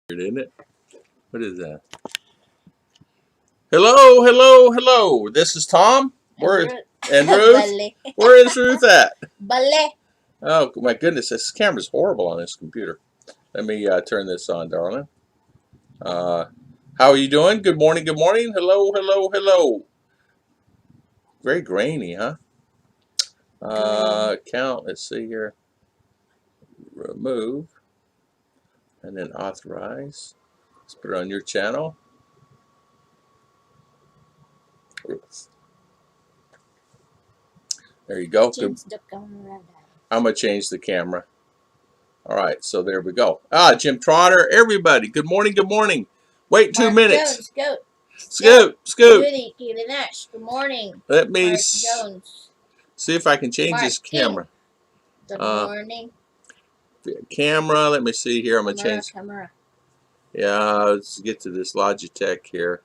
Isn't it? What is that? Hello, hello, hello. This is Tom. Where and Ruth? Bale. Where is Ruth at? Bale. Oh my goodness, this camera's horrible on this computer. Let me turn this on, darling. How are you doing? Good morning, good morning. Hello, hello, hello. Very grainy, huh? Count. Let's see here. Remove and then authorize. Let's put it on your channel. Oops. There you go. Change the camera. I'm gonna change the camera. All right, so there we go. Jim Trotter, everybody. Good morning, good morning. Wait 2 minutes. Jones, Scoot. Judy, Nash, good morning. Let me Mark Jones. see if I can change Mark this camera. Good morning. Camera, let me see here. I'm gonna change. Camera. Yeah, let's get to this Logitech here.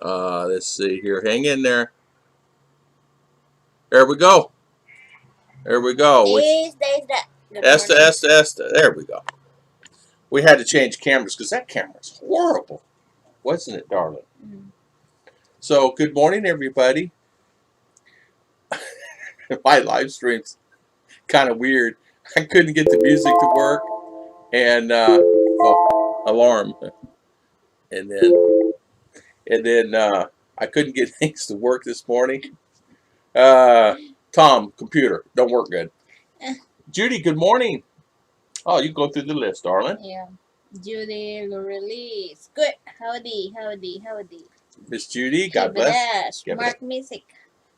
Let's see here. Hang in there. There we go. There we go. Esta. There we go. We had to change cameras because that camera's horrible. Wasn't it, darling? Mm-hmm. So, good morning, everybody. My live stream's kind of weird. I couldn't get the music to work, and alarm, and then I couldn't get things to work this morning. Tom, computer, don't work good. Judy, good morning. Oh, you go through the list, darling. Yeah. Judy, release. Good. Howdy. Miss Judy, God bless. Mark Messick.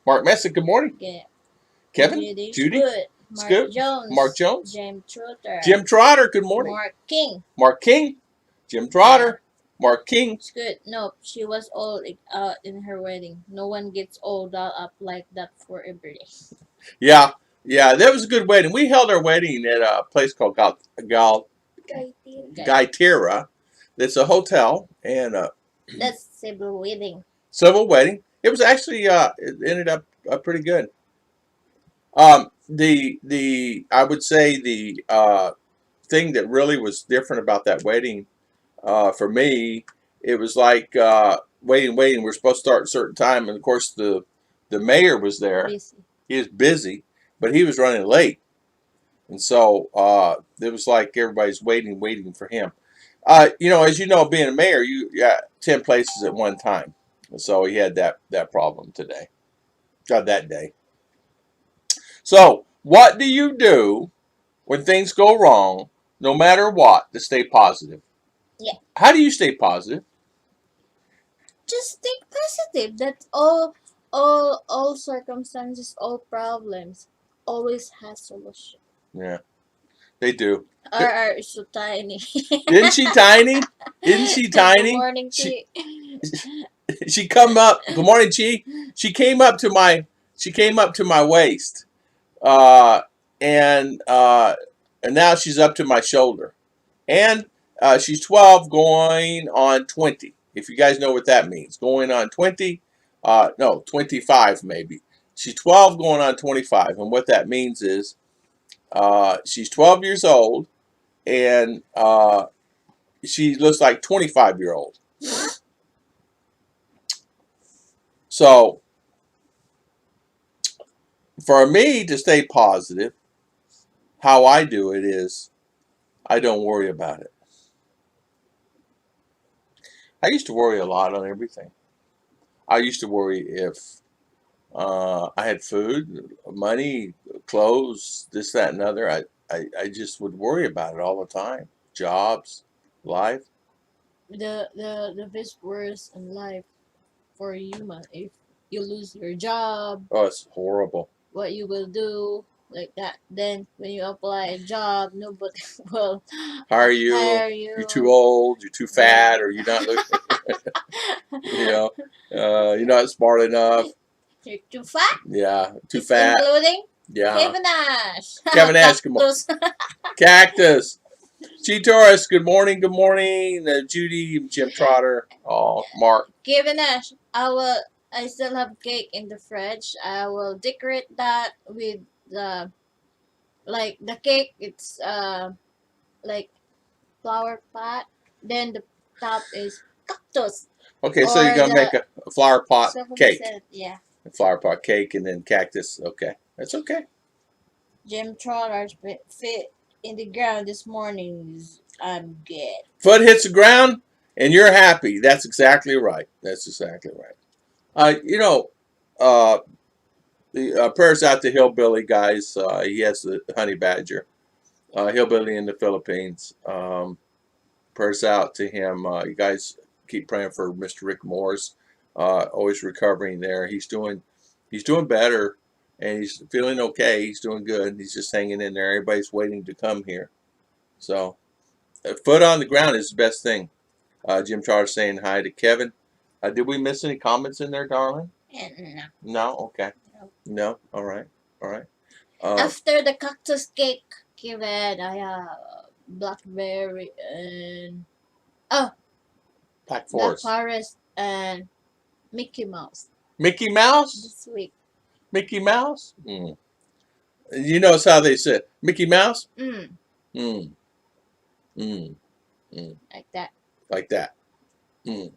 Mark Messick, good morning. Yeah. Kevin, Judy. Good. Mark Jones. Jim Trotter. Jim Trotter, good morning. Mark King. Jim Trotter. Yeah. Mark King. Good. No, she was all in her wedding. No one gets all dolled up like that for a birthday. Yeah, that was a good wedding. We held our wedding at a place called Dietary. It's a hotel, and that's civil wedding. Civil wedding. It was actually it ended up pretty good. I would say the thing that really was different about that wedding, for me, it was like waiting. We're supposed to start at a certain time, and of course the mayor was there. Busy. He was busy, but he was running late, and so it was like everybody's waiting for him. As you know, being a mayor, you got 10 places at one time, so he had that problem today. That day. So, what do you do when things go wrong, no matter what, to stay positive? Yeah. How do you stay positive? Just stay positive. That's all circumstances, all problems always has solution. Yeah, they do. RR is so tiny. Isn't she tiny? Good morning, Chi. She come up. Good morning, Chi. She came up to my waist, and now she's up to my shoulder, and she's 12 going on 20. If you guys know what that means, going on 20. No, 25 maybe. She's 12 going on 25, and what that means is she's 12 years old, and she looks like 25-year-old. So, for me to stay positive, how I do it is I don't worry about it. I used to worry a lot on everything. I used to worry if I had food, money, clothes, this, that, and other. I just would worry about it all the time. Jobs, life. The best worst in life for a human, if you lose your job. Oh, it's horrible. What you will do like that? Then when you apply a job, nobody will hire you. You're too old. You're too fat, or you're not looking. You're not smart enough. You're too fat. Yeah, too fat. Including. Yeah. Kevin Nash. Kevin Nash. Come on. Cactus. G Taurus, good morning, Judy, Jim Trotter, Mark. Kevin Nash, I still have cake in the fridge. I will decorate that with the cake. It's like flower pot Then the top is cactus Okay, so you're or gonna make the a flower pot so cake, yeah. a flower pot cake, and then cactus. Okay, that's okay. Gym trawlers fit in the ground this morning. I'm good. Foot hits the ground, and you're happy. That's exactly right. That's exactly right. You know, uh, the prayers out to Hillbilly guys. He has the honey badger. Hillbilly in the Philippines. Prayers out to him. You guys keep praying for Mr. Rick Morris. Always recovering there. He's doing better, and he's feeling okay. He's doing good. He's just hanging in there. Everybody's waiting to come here. So, foot on the ground is the best thing. Jim Charles saying hi to Kevin. Did we miss any comments in there, darling? No. No. Okay. No. No. All right. All right. After the cactus cake, Kevin, I have blackberry and Black Black Forest. Forest and Mickey Mouse Mickey Mouse. this week. Mickey Mouse. Mm. You notice how they said Mickey Mouse. Mm, Mm. Mm. Mm. like that. Like that. Mm.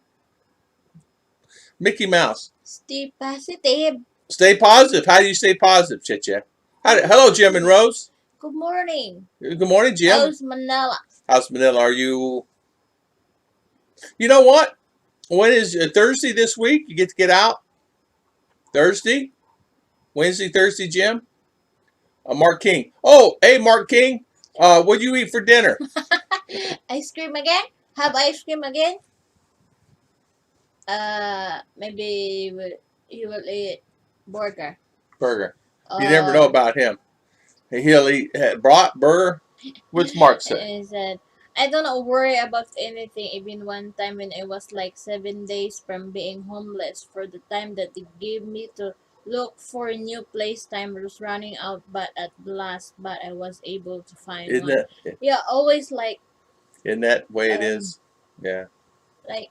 Mickey Mouse. Stay positive. Stay positive. How do you stay positive, Chicha? Hello, Jim and Rose. Good morning. Good morning, Jim. How's Manila? How's Manila? Are you? You know what? When is Thursday this week? You get to get out. Thursday, Wednesday, Thursday, Jim. Mark King. Oh, hey, Mark King. What'd you eat for dinner? Ice cream again? Have ice cream again? Maybe he will eat burger. Burger. You never know about him. He'll eat brought burger. What's Mark say? And he said, I don't worry about anything. Even one time when I was like 7 days from being homeless, for the time that they gave me to look for a new place, time was running out. But at last, but I was able to find Isn't one. that? Yeah, always like Isn't that way it is? Yeah. like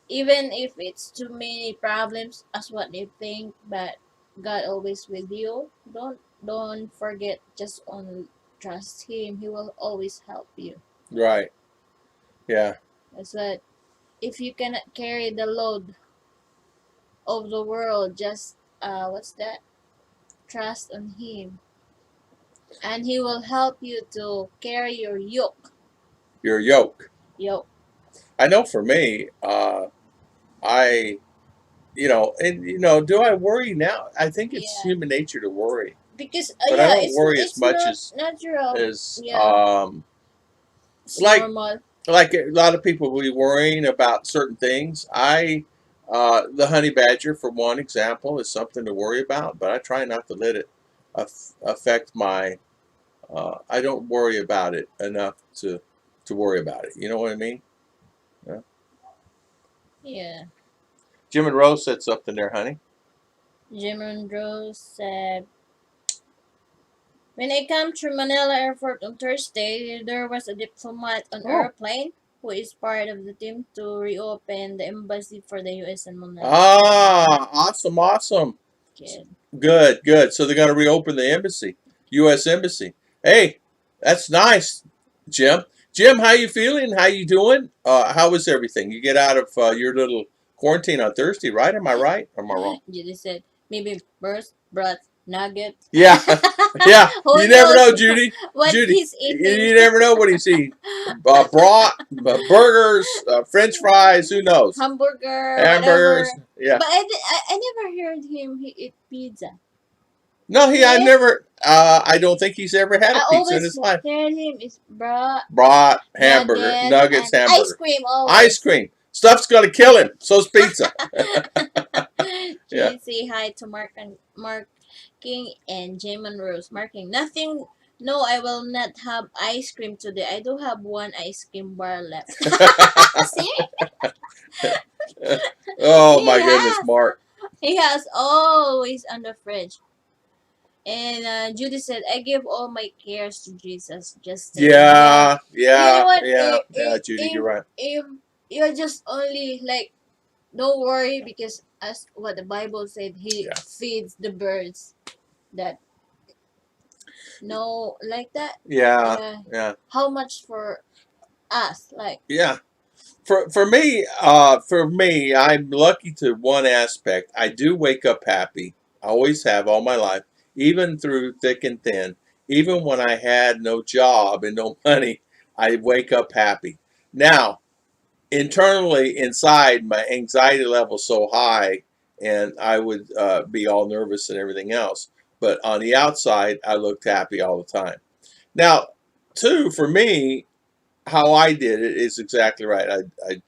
even if it's too many problems as what they think, but God always with you. Don't forget, just only trust him. He will always help you. Right. Yeah. That's what, if you cannot carry the load of the world, just what's that, trust on him, and he will help you to carry your Your yoke. yoke. I know for me, I, do I worry now? I think it's Yeah, human nature to worry, because but I yeah, don't worry as it's much not as natural. as Yeah, it's like normal. like a lot of people will be worrying about certain things. The honey badger, for one example, is something to worry about, but I try not to let it affect my. I don't worry about it enough to worry about it. You know what I mean? Yeah. Yeah. Jim and Rose said something there, honey. Jim and Rose said, when I come to Manila Airport on Thursday, there was a diplomat on Oh. airplane who is part of the team to reopen the embassy for the U.S. in Manila. Ah, awesome, awesome. Good. Good, good. So they're going to reopen the embassy, U.S. embassy. Hey, that's nice, Jim. Jim, how you feeling? How you doing? How was everything? You get out of your little quarantine on Thursday, right? Am I right? Or am I wrong? Judy said, maybe burst, brat, nugget. Yeah, yeah. Who You never knows know, Judy. what Judy, he's eating? you never know what he's eating. Brat, burgers, French fries. Who knows? Hamburger, Hamburgers. whatever. Yeah. But I never heard him he eat pizza. No, I Yeah. never. I don't think he's ever had a I pizza in his always life. heard him is brat, Brat, hamburger, nuggets, and hamburger, ice cream always. ice cream. Stuff's gonna kill him. So's pizza. Yeah. Please say hi to Mark King and Jamin Rose. Marking nothing. No, I will not have ice cream today. I do have one ice cream bar left. See? Oh He my goodness, has. Mark. He has always on the fridge. And Judy said, I give all my cares to Jesus. Just say Yeah, You know yeah, what? yeah, Judy, you're right. If you're just only like, don't worry, because as what the Bible said, He Yeah. feeds the birds. That no, like that. Yeah, yeah, How much for us? Like, yeah. For me, I'm lucky to one aspect. I do wake up happy. I always have all my life, even through thick and thin. Even when I had no job and no money, I wake up happy. Now, internally, inside, my anxiety level so high, and I would be all nervous and everything else. But on the outside, I looked happy all the time. Now, two, for me, how I did it is exactly right. I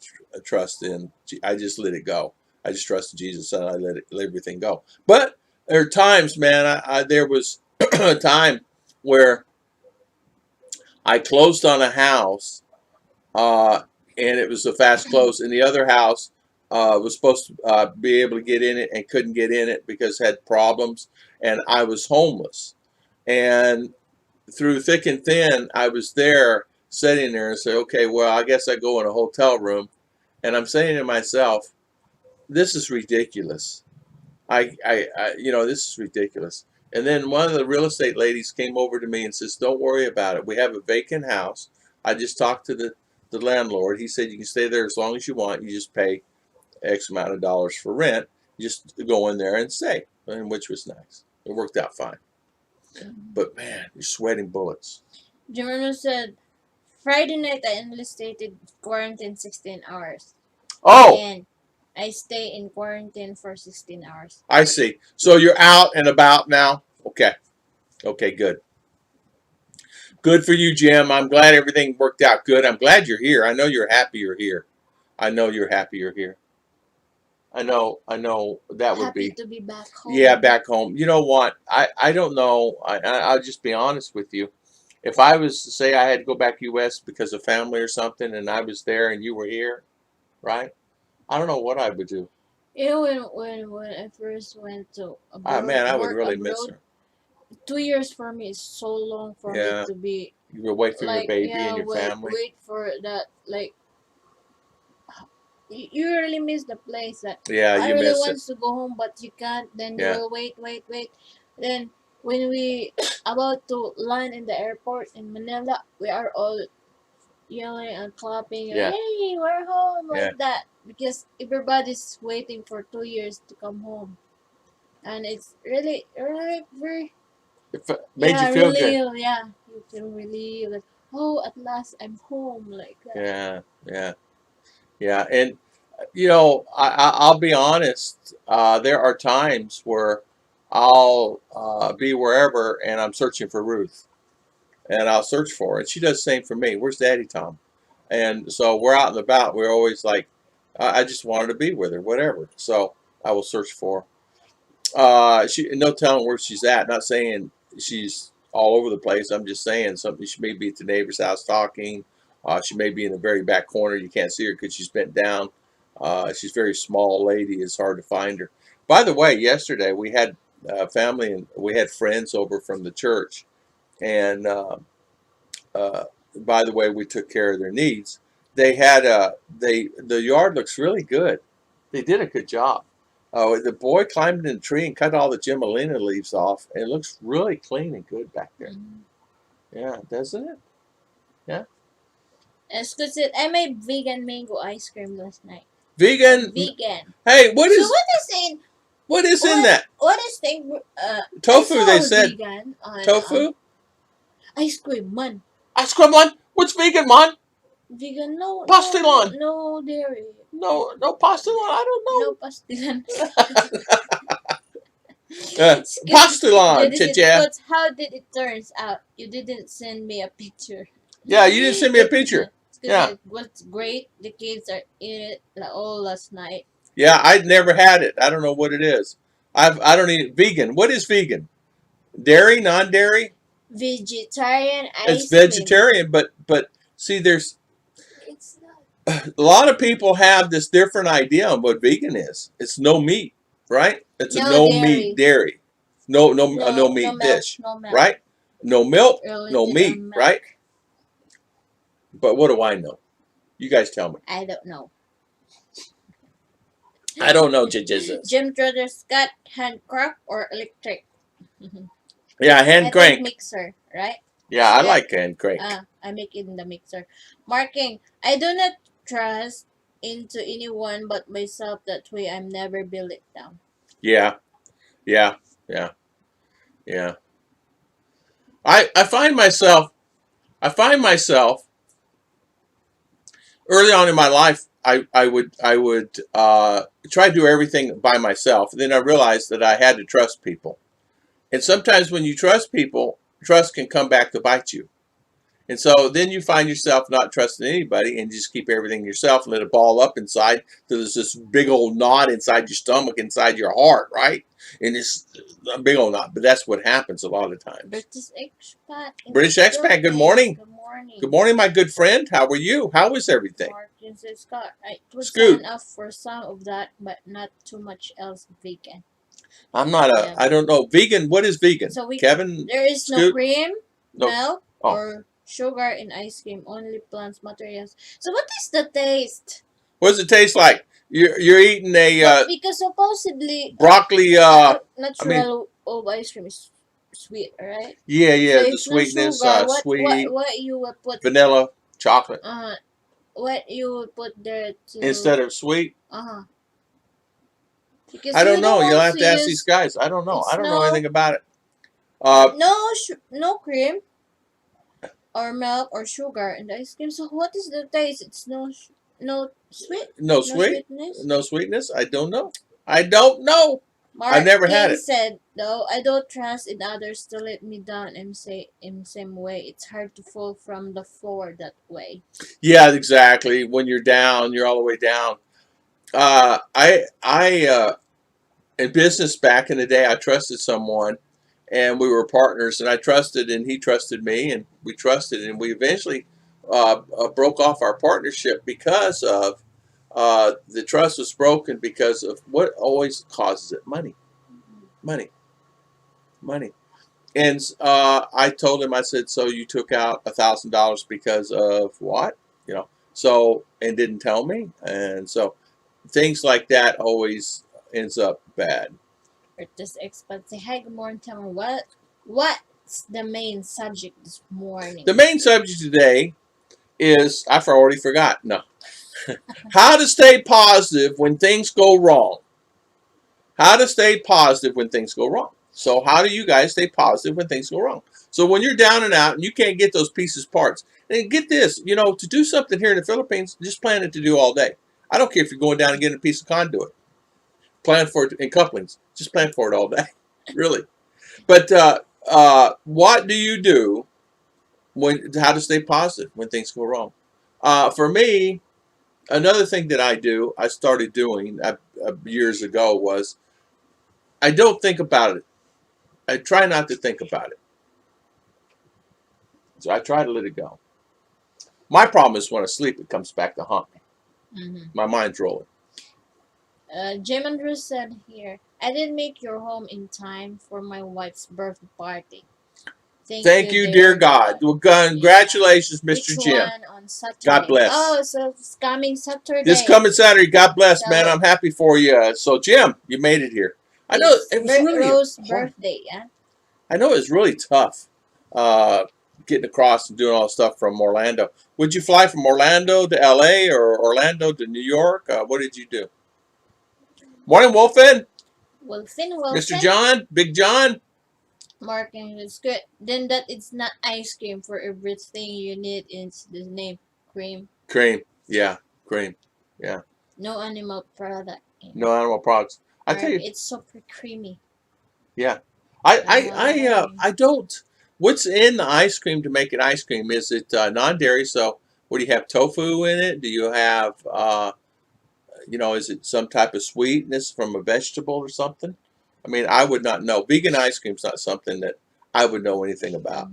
trust in. I just let it go. I just trusted Jesus and I let everything go. But there are times, man. There was a time where I closed on a house, uh, and it was a fast close, and the other house was supposed to be able to get in it and couldn't get in it because it had problems, and I was homeless. And through thick and thin, I was there sitting there and say, okay, well, I guess I go in a hotel room. And I'm saying to myself, this is ridiculous. This is ridiculous. And then one of the real estate ladies came over to me and says, don't worry about it. We have a vacant house. I just talked to the landlord. He said, you can stay there as long as you want. You just pay X amount of dollars for rent. You just go in there and stay, and which was nice. It worked out fine. But man, you're sweating bullets. Jimeno said, Friday night I enlisted quarantine 16 hours. Oh, And I stay in quarantine for 16 hours. I see. So you're out and about now? Okay. Okay, good. Good for you, Jim. I'm glad everything worked out good. I'm glad you're here. I know you're happy you're here. I know you're happy you're here. I know that would Happy be. to be back home. Yeah, back home. You know what? I don't know. I'll just be honest with you. If I was to say I had to go back US because of family or something and I was there and you were here, right? I don't know what I would do. You know, when I first went to Ah, abroad, man, I would work really miss abroad, her. 2 years for me is so long for me Yeah. to be You were away from your like, baby yeah, and your family. wait for that. Like, you really miss the place. That Yeah, I you really miss it. want to go home, but you can't. Then you Yeah. will wait. Then when we about to land in the airport in Manila, we are all yelling and clapping. Yeah. Hey, we're home, Yeah. like that, because everybody's waiting for 2 years to come home, and it's really very, It made you feel good. relieved. Yeah, you feel relieved. Like, oh, at last I'm home, like that. Yeah. Yeah. Yeah. And I'll be honest. There are times where I'll be wherever and I'm searching for Ruth, and I'll search for her, and she does the same for me. Where's Daddy Tom? And so we're out and about. We're always like, I just wanted to be with her, whatever. So I will search for her. She no telling where she's at. Not saying she's all over the place. I'm just saying something. She may be at the neighbor's house talking. She may be in the very back corner. You can't see her because she's bent down. She's a very small lady. It's hard to find her. By the way, yesterday we had family and we had friends over from the church, and uh, by the way, we took care of their needs. They had the yard looks really good. They did a good job. The boy climbed in the tree and cut all the Gemelina leaves off, and it looks really clean and good back there. Mm. Yeah, doesn't it? Yeah. As good said, I made vegan mango ice cream last night. Vegan. Vegan. Hey, what So is what is in in that what is the I tofu? They saw said vegan on tofu. ice cream, man. Ice cream one. What's vegan one? Vegan, no Pastilon. no dairy. No pastilon. I No don't pastilan. know. Pastilon, chicha. But how did it turns out? You didn't send me a picture. Yeah, you didn't send me a picture. Yeah. It was great. The kids are in it all last night. Yeah, I'd never had it. I don't know what it is. I don't eat vegan. What is vegan? Dairy, non-dairy? Vegetarian It's ice cream. vegetarian, but see, there's It's not. a lot of people have this different idea on what vegan is. It's no meat, right? It's a No no dairy. meat dairy, no meat milk, dish, no milk. right? No milk, Related no on meat, milk. right? But what do I know? You guys tell me. I don't know. I don't know, Jesus. Jim Trotter Scott hand crank or electric? Yeah, hand I crank. think mixer, right? Yeah, I like hand crank. I make it in the mixer. Marking. I do not trust into anyone but myself. That way I'm never be let down. Yeah, yeah, yeah, yeah. I find myself early on in my life, I would try to do everything by myself. And then I realized that I had to trust people. And sometimes when you trust people, trust can come back to bite you. And so then you find yourself not trusting anybody and just keep everything yourself and let it ball up inside. So there's this big old knot inside your stomach, inside your heart, right? And it's a big old knot. But that's what happens a lot of times. British expat in the British expat, good Philippines. morning. Good morning. Good morning, my good friend. How are you? How is everything? Martin says, Scott, I would Scoot. sign up for some of that, but not too much else vegan. I'm not Yeah. I don't know. Vegan, what is vegan? So Kevin, there is no Scoot? cream, No. milk, Oh. or sugar in ice cream. Only plants materials. So what is the taste? What does it taste like? You're eating a Because supposedly broccoli, natural of ice cream is sweet, right? yeah, So the if no sweetness, sugar, sweet, what you would put? vanilla, chocolate. What you would put there to? Instead of sweet? Because I don't you know. don't You'll want have to to ask these use guys. I don't know. it's I don't know anything about it. no cream or milk or sugar in the ice cream. So what is the taste? It's no sweet. No sweet? Sweetness. No sweetness? I don't know. I don't know. I've Mark never had King it. said, though, I don't trust in others to let me down in same way. It's hard to fall from the floor that way. Yeah, exactly. When you're down, you're all the way down. I in business back in the day, I trusted someone, and we were partners, and I trusted, and he trusted me, and we trusted, and we eventually broke off our partnership because of the trust was broken because of what always causes it: money, money, money. And I told him, I said, so you took out $1,000 because of what? You know, so, and didn't tell me. And so things like that always ends up bad. Or just expect say, hi, good morning, tell me what's the main subject this morning? The main subject today is, I've already forgot. No. How to stay positive when things go wrong. How to stay positive when things go wrong. So how do you guys stay positive when things go wrong? So when you're down and out and you can't get those pieces parts, and get this, to do something here in the Philippines, just plan it to do all day. I don't care if you're going down and getting a piece of conduit. Plan for it in couplings. Just plan for it all day. Really. But what do you do how to stay positive when things go wrong? For me, another thing that I started doing years ago was I don't think about it. I try not to think about it. So I try to let it go. My problem is when I sleep, it comes back to haunt me. My mind's rolling. Jim Andrews said here, I didn't make your home in time for my wife's birthday party. Thank you, dear God. Well, congratulations, Mr. Which Jim. one on Saturday? God bless. Oh, so it's coming Saturday. This coming Saturday. God bless, man. I'm happy for you. So, Jim, you made it here. I know it was really Rose's birthday, yeah. I know it was really tough getting across and doing all the stuff from Orlando. Would you fly from Orlando to LA or Orlando to New York? What did you do? Morning, Wolfen. Wolfen. Mr. John, Big John. Marking is good. Then that it's not ice cream for everything you need is the name cream. Cream, yeah, cream, yeah. No animal product. No animal products. I tell you, it's super creamy. Yeah, I don't. What's in the ice cream to make it ice cream? Is it non-dairy? So, what do you have? Tofu in it? Do you have is it some type of sweetness from a vegetable or something? I mean, I would not know. Vegan ice cream's not something that I would know anything about.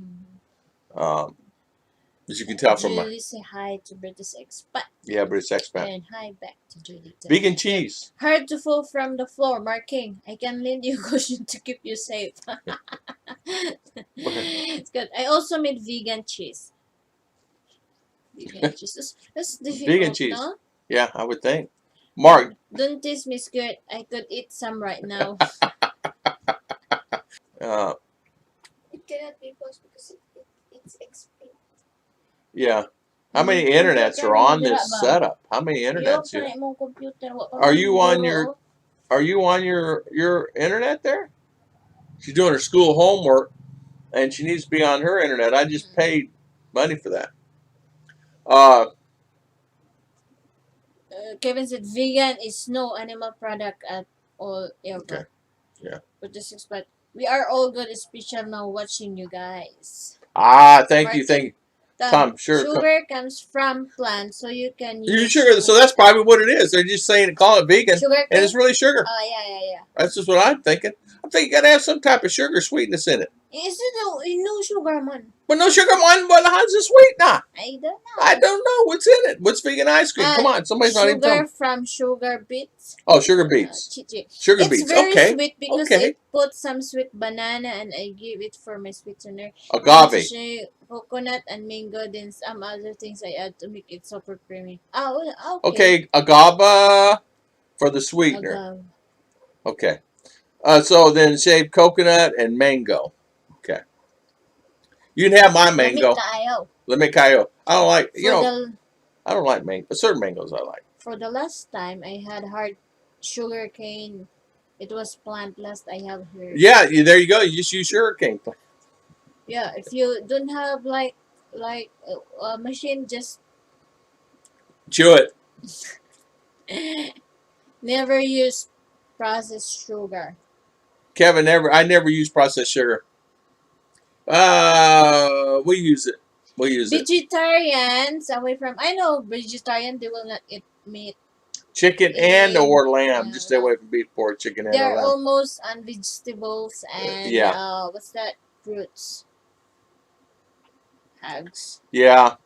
As you can tell from Julie, say hi to British expat. Yeah, British expat. And hi back to Julie. Vegan cheese. Hard to fall from the floor, Marking. I can lend you a cushion to keep you safe. It's good. I also made vegan cheese. Vegan cheese. That's difficult, Vegan cheese. No? Yeah, I would think. Mark. Don't taste me, Skirt. I could eat some right now. It cannot be posted because it's expensive. Yeah. How many internets are on this setup? How many internets you? Are you on your your internet there? She's doing her school homework and she needs to be on her internet. I just paid money for that. Kevin said vegan is no animal product at all ever. Okay. Yeah. But just expect we are all good, special now watching you guys. Thank you. Tom, sure. Sugar comes from plants, so you can use sugar. So that's probably what it is. They're just saying call it vegan, sugar and it's really sugar. Oh yeah. That's just what I'm thinking. I'm thinking you gotta have some type of sugar sweetness in it. Is it no sugar man? But no sugar one. Well, how's it sweet now? I don't know what's in it. What's vegan ice cream? Come on, somebody's not even telling me. Sugar from sugar beets. Oh, sugar beets. Sugar beets. It's very Okay. sweet because it put some sweet banana and I give it for my sweetener. Agave. Coconut and mango, then some other things I add to make it super creamy. Oh, okay. Agave for the sweetener. Agave. Okay. So then shaved coconut and mango. Okay. You can have my mango. Lemikayo. I don't like, I don't like mango. But certain mangoes I like. For the last time I had hard sugar cane. It was plant last I have here. Yeah, there you go. You just use sugar cane. Yeah, if you don't have like a machine, just chew it. Never use processed sugar. Kevin, I never use processed sugar. We use it. Vegetarians away from. I know vegetarian, they will not eat meat. Chicken and or lamb. Just stay away from beef, pork, chicken, and or lamb. They're almost on vegetables and what's that? Fruits. Hugs. Yeah.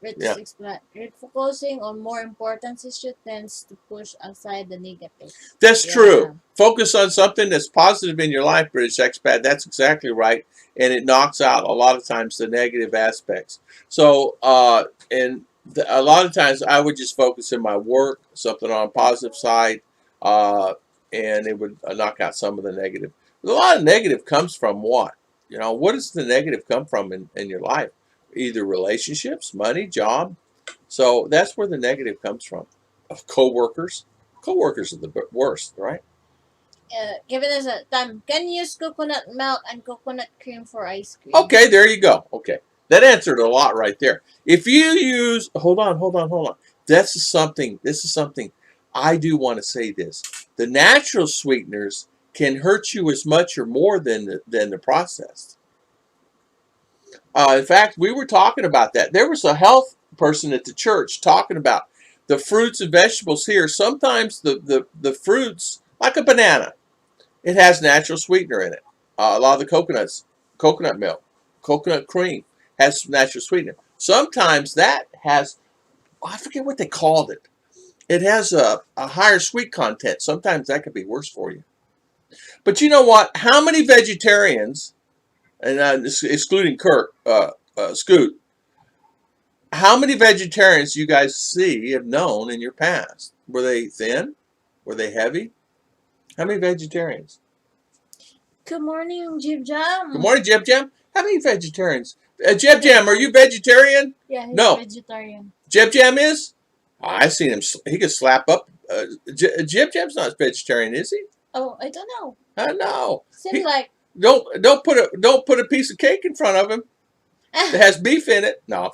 Focusing on more important issues tends to push aside the negative. That's true. Focus on something that's positive in your life, British expat. That's exactly right. And it knocks out a lot of times the negative aspects. So, a lot of times I would just focus in my work, something on a positive side, and it would knock out some of the negative. A lot of negative comes from what? What does the negative come from in your life? Either relationships, money, job. So that's where the negative comes from. Co-workers. Co-workers are the worst, right? Given us a time, can use coconut milk and coconut cream for ice cream. Okay, there you go. Okay. That answered a lot right there. If you use, hold on. This is something I do want to say this. The natural sweeteners can hurt you as much or more than the processed. In fact, we were talking about that. There was a health person at the church talking about the fruits and vegetables here. Sometimes the fruits, like a banana, it has natural sweetener in it. A lot of the coconut milk, coconut cream has natural sweetener. Sometimes that has, I forget what they called it. It has a higher sweet content. Sometimes that could be worse for you. But you know what? How many vegetarians, and excluding Scoot, how many vegetarians you guys have known in your past? Were they thin? Were they heavy? How many vegetarians? Good morning, Jib Jam. Good morning, Jib Jam. How many vegetarians? Jib Jam, are you vegetarian? Yeah, he's vegetarian. Jib Jam is? I've seen him. He could slap up. Jib Jam's not vegetarian, is he? Oh, I don't know. I know. Seems like don't put a piece of cake in front of him that has beef in it. No.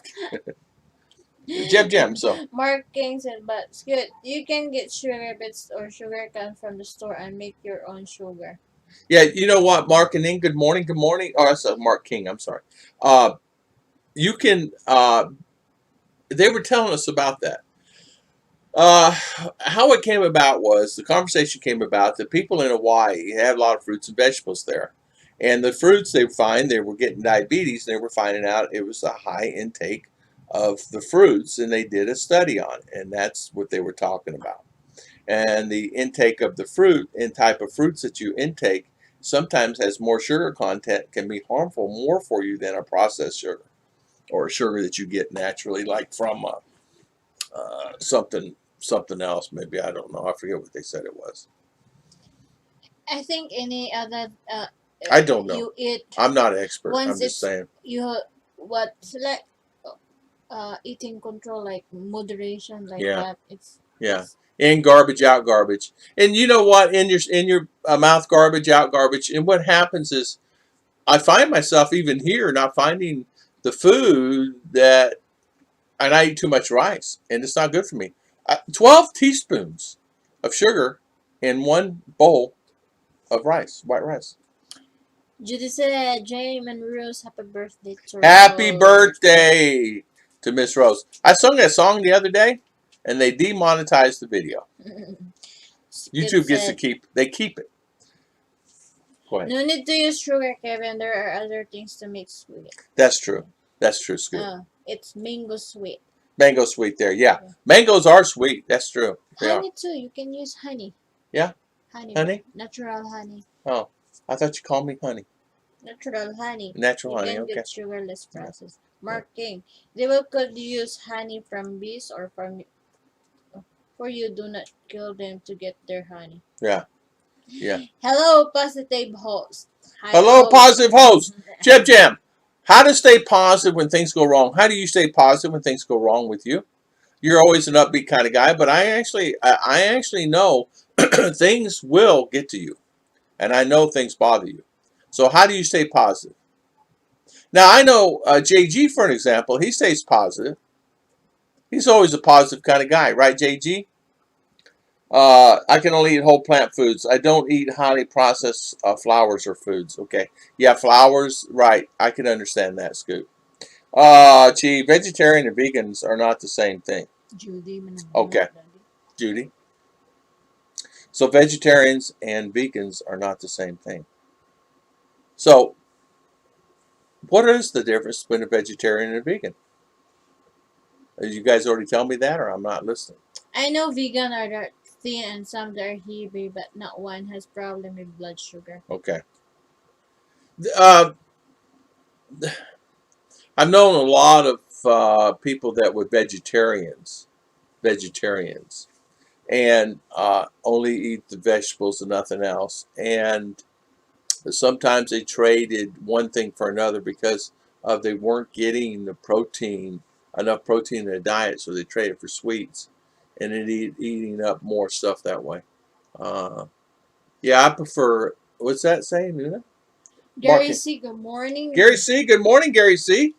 Jeb Jam, so. Mark King said, but it's good. You can get sugar bits or sugar cans from the store and make your own sugar. Yeah, you know what, Mark and Ing, good morning. Oh, that's Mark King, I'm sorry. You can, they were telling us about that. How it came about was, the conversation came about that people in Hawaii have a lot of fruits and vegetables there. And the fruits they were getting diabetes, and they were finding out it was a high intake of the fruits, and they did a study on it, and that's what they were talking about. And the intake of the fruit and type of fruits that you intake sometimes has more sugar content, can be harmful more for you than a processed sugar or a sugar that you get naturally, like from something else. Maybe, I don't know. I forget what they said it was. I think any other. I don't know. You eat. I'm not an expert. I'm just saying. eating control, like moderation, like Yeah, that. It's yeah. it's In garbage, out garbage. And you know what? In your mouth, garbage, out garbage. And what happens is, I find myself even here not finding the food that, and I eat too much rice, and it's not good for me. 12 teaspoons of sugar in one bowl of rice, white rice. Judy said, James and Rose, happy birthday to Happy Rose. birthday to Miss Rose. I sung that song the other day, and they demonetized the video. Skip YouTube gets to said, keep, they keep it. Go ahead. no need to use sugar, Kevin. There are other things to make sweet. That's true. That's true, Scoop. It's mango sweet. Mango sweet there, yeah. Yeah. Mangoes are sweet. That's true. They are. Honey too. You can use honey. Yeah. Honey. Honey? Natural honey. Oh, I thought you called me honey. Natural honey. Natural You honey, can okay. get sugarless Yeah. process. Marking. They will could use honey from bees or from, for you do not kill them to get their honey. Yeah. Yeah. Hello, positive host. Hi, Hello, host. positive host. Jeb Jam. How to stay positive when things go wrong? How do you stay positive when things go wrong with you? You're always an upbeat kind of guy, but I actually know things will get to you, and I know things bother you. So how do you stay positive? Now I know JG, for an example, he stays positive. He's always a positive kind of guy, right, JG? I can only eat whole plant foods. I don't eat highly processed flours or foods. Okay, yeah, flours, right? I can understand that, Scoop. Gee, vegetarian and vegans are not the same thing. Judy. Okay, Judy. So vegetarians and vegans are not the same thing. So what is the difference between a vegetarian and a vegan? You guys already tell me that, or I'm not listening? I know vegan are that thin and some that are heavy, but not one has problem with blood sugar. Okay. Uh, I've known a lot of people that were vegetarians, and only eat the vegetables and nothing else. And sometimes they traded one thing for another because they weren't getting enough protein in their diet, so they traded for sweets, and then eating up more stuff that way. Uh, yeah, I prefer. What's that saying, Nuna? Gary Marking. C, good morning. Gary C. Good morning, Gary C.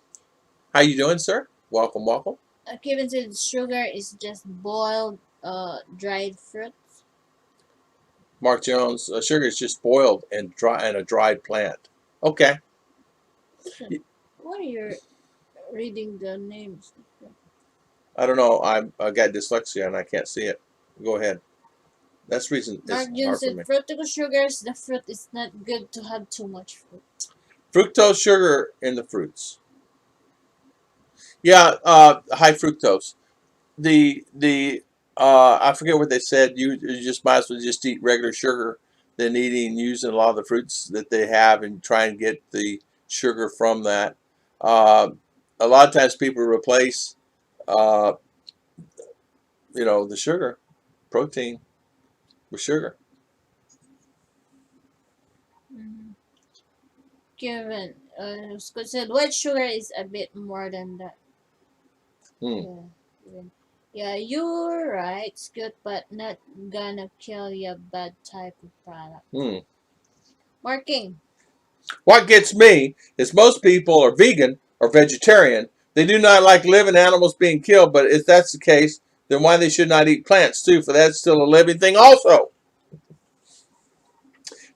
How you doing, sir? Welcome, welcome. Kevin said sugar is just boiled dried fruits. Mark Jones, sugar is just boiled and a dried plant. Okay. Listen, what are you reading the names? I don't know. I got dyslexia and I can't see it. Go ahead. That's the reason it's Mark June hard for said me. fructose sugars, the fruit is not good to have too much fruit. Fructose sugar in the fruits. Yeah, high fructose. The I forget what they said. You just might as well just eat regular sugar than using a lot of the fruits that they have and try and get the sugar from that. Uh, a lot of times people replace uh, the sugar, protein with sugar. Mm-hmm. Kevin Scott said white sugar is a bit more than that. Hmm. Yeah, Kevin. Yeah, you're right. It's good, but not gonna kill you. Bad type of product. Hmm. Marking. What gets me is most people are vegan or vegetarian. They do not like living animals being killed, but if that's the case, then why they should not eat plants too, for that's still a living thing also.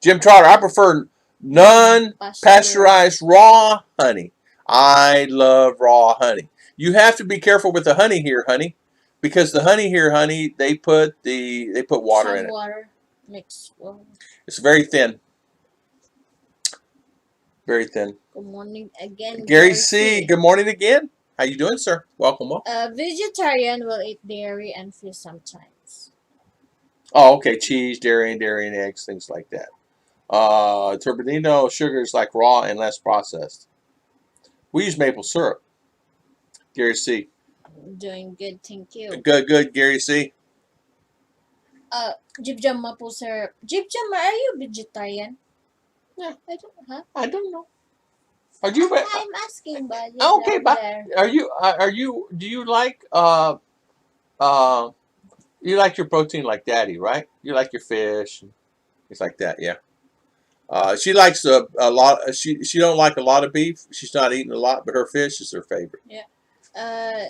Jim Trotter, I prefer non-pasteurized raw honey. I love raw honey. You have to be careful with the honey here, honey, because the honey here, honey, they put water in it. Water mixed. Well, It's very thin. Very thin. good morning again, Gary C. Good morning again. How you doing, sir? Welcome, welcome. A vegetarian will eat dairy and fish sometimes. Oh, okay. Cheese, dairy, and eggs, things like that. Turbinino sugar is like raw and less processed. We use maple syrup. Gary C. Doing good, thank you. Good, Gary C. Jibjam maple syrup. Jibjam, are you vegetarian? Yeah, I don't, huh? I don't know. Are you? I'm asking budget Okay, down but there. are you? Do you like uh you like your protein like Daddy, right? You like your fish, and things like that. Yeah. She likes a lot. She don't like a lot of beef. She's not eating a lot, but her fish is her favorite. Yeah. Uh,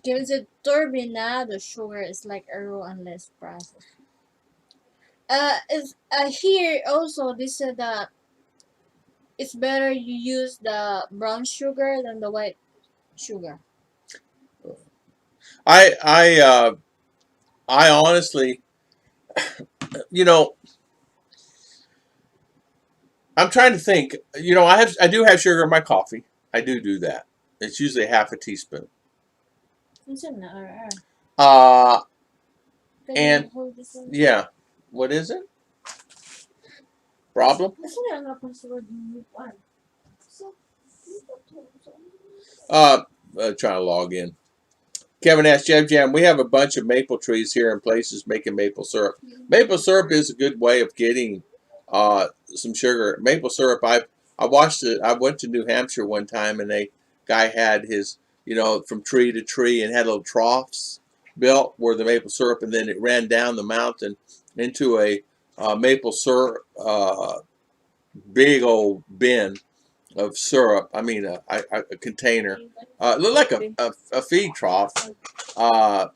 given the turbinado sugar is like a raw and less processed. Is here also they said that it's better you use the brown sugar than the white sugar. I honestly, you know, I'm trying to think. I do have sugar in my coffee. I do that. It's usually half a teaspoon. It's in the Uh, Can and you hold this one? yeah, what is it? Problem? Kasi nga password mo one. So, Trying to log in. Kevin asked Jam, we have a bunch of maple trees here in places making maple syrup. Maple syrup is a good way of getting some sugar. Maple syrup, I watched it. I went to New Hampshire one time, and a guy had his, from tree to tree, and had little troughs built where the maple syrup, and then it ran down the mountain into a maple syrup big old bin of syrup. I mean, a container. Looked like a feed trough. Uh,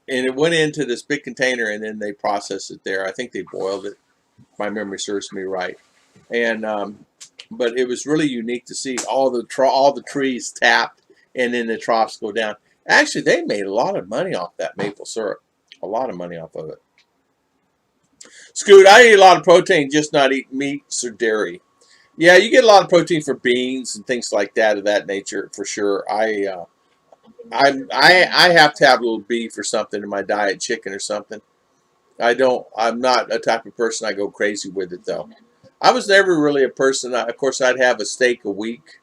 and it went into this big container, and then they processed it there. I think they boiled it. If my memory serves me right. And but it was really unique to see all the trees tapped, and then the troughs go down. Actually, they made a lot of money off that maple syrup. A lot of money off of it. Scoot, I eat a lot of protein, just not eat meats or dairy. Yeah, you get a lot of protein for beans and things like that of that nature for sure. I have to have a little beef or something in my diet, chicken or something. I'm not a type of person I go crazy with it though. I was never really a person. Of course, I'd have a steak a week,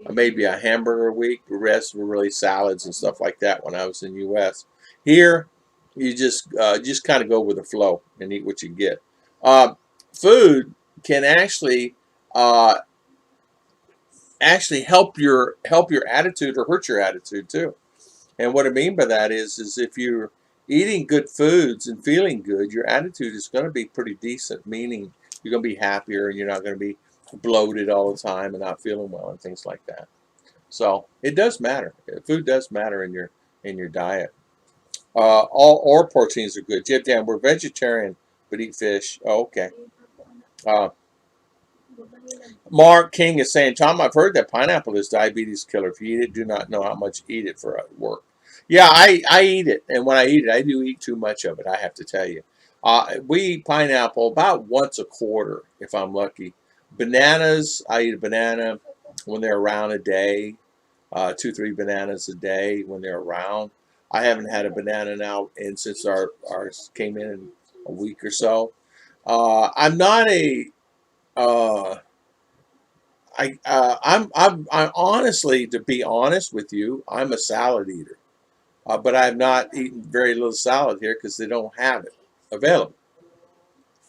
maybe a hamburger a week. The rest were really salads and stuff like that when I was in the U.S. Here, you just kind of go with the flow and eat what you get. Uh, Food can uh, actually help your attitude or hurt your attitude too. And what I mean by that is if you're eating good foods and feeling good, your attitude is going to be pretty decent, meaning you're going to be happier and you're not going to be bloated all the time and not feeling well and things like that. So it does matter. Food does matter in your diet. All proteins are good. Jib Jam, we're vegetarian but eat fish. Oh, okay. Uh, Mark King is saying, Tom, I've heard that pineapple is diabetes killer. If you eat it, do not know how much you eat it for work. Yeah, I eat it, and when I eat it, I do eat too much of it. I have to tell you. We eat pineapple about once a quarter, if I'm lucky. Bananas, I eat a banana when they're around a day, 2, 3 bananas a day when they're around. I haven't had a banana now, and since ours came in a week or so. I'm not a uh, I'm honestly, to be honest with you, I'm a salad eater. But I've not eaten very little salad here because they don't have it available.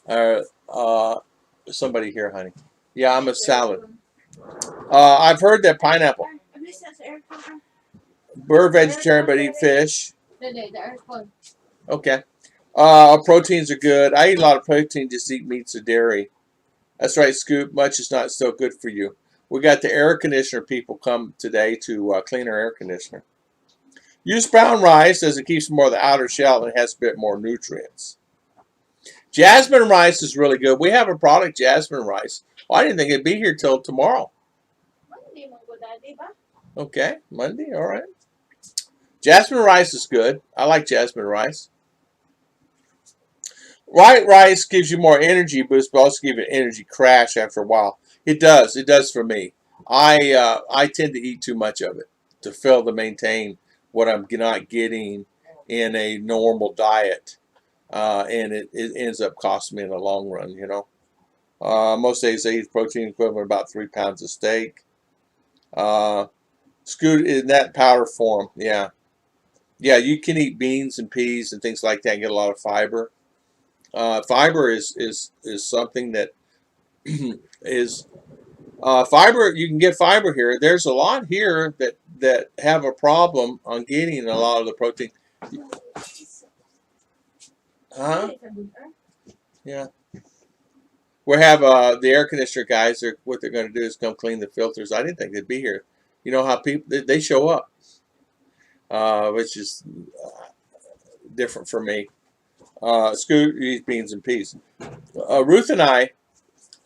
Uh, uh, Somebody here, honey. Yeah, I'm a salad. I've heard that pineapple. We're vegetarian but eat fish. Okay. Proteins are good. I eat a lot of protein, just eat meats or dairy. That's right, Scoop. Much is not so good for you. We got the air conditioner people come today to clean our air conditioner. Use brown rice as it keeps more of the outer shell and has a bit more nutrients. Jasmine rice is really good. We have a product, jasmine rice. Well, I didn't think it'd be here till tomorrow. Okay, Monday, all right. Jasmine rice is good. I like jasmine rice. White rice gives you more energy boost, but also gives you an energy crash after a while. It does. It does for me. I tend to eat too much of it to maintain what I'm not getting in a normal diet, and it ends up costing me in the long run. Most days I eat protein equivalent about 3 pounds of steak. Scoot in that powder form, yeah, yeah. You can eat beans and peas and things like that and get a lot of fiber. Fiber is something that is Fiber, you can get fiber here. There's a lot here that have a problem on getting a lot of the protein. Huh? Yeah. We have the air conditioner guys. What they're going to do is come clean the filters. I didn't think they'd be here. You know how people they show up, which is different for me. Scoot eats beans and peas. Ruth and I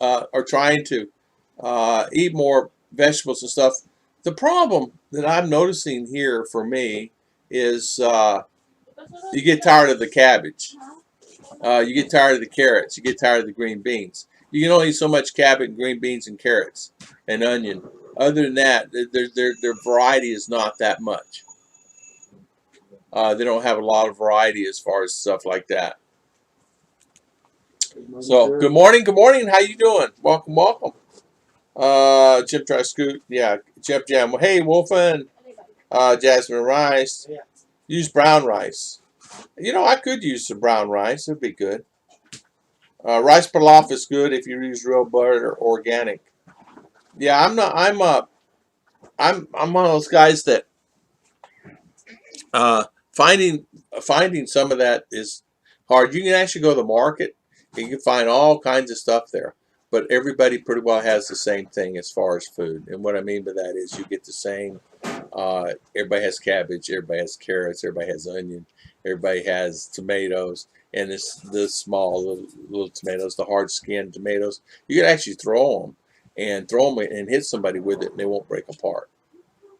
are trying to eat more vegetables and stuff. The problem that I'm noticing here for me is you get tired of the cabbage. You get tired of the carrots. You get tired of the green beans. You can only eat so much cabbage, green beans, and carrots and onion. Other than that, their variety is not that much. They don't have a lot of variety as far as stuff like that. So, good morning, good morning. How you doing? Welcome, welcome. Chip Try Scoot. Yeah, Chip Jam. Hey, Wolfen. Jasmine rice. Use brown rice. You know, I could use some brown rice. It'd be good. Rice pilaf is good if you use real butter or organic. Yeah, I'm not. I'm one of those guys that uh, finding finding some of that is hard. You can actually go to the market and you can find all kinds of stuff there, but everybody pretty well has the same thing as far as food. And what I mean by that is you get the same. Everybody has cabbage, everybody has carrots, everybody has onion, everybody has tomatoes, and the small little tomatoes, the hard skinned tomatoes. You can actually throw them and hit somebody with it, and they won't break apart.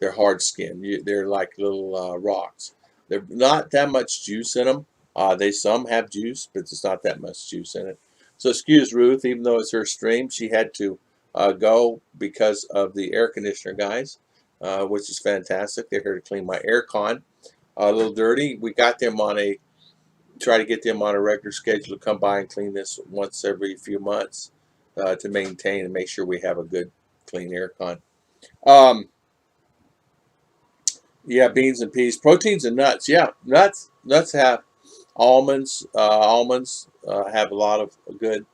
They're hard skinned. They're like little rocks. They're not that much juice in them. They some have juice, but it's not that much juice in it. So excuse Ruth, even though it's her stream, she had to go because of the air conditioner guys, which is fantastic. They're here to clean my air con. A little dirty. We got them on try to get them on a regular schedule to come by and clean this once every few months to maintain and make sure we have a good clean air con. Um, Yeah, beans and peas, proteins and nuts. Yeah, nuts have almonds. Almonds have a lot of good.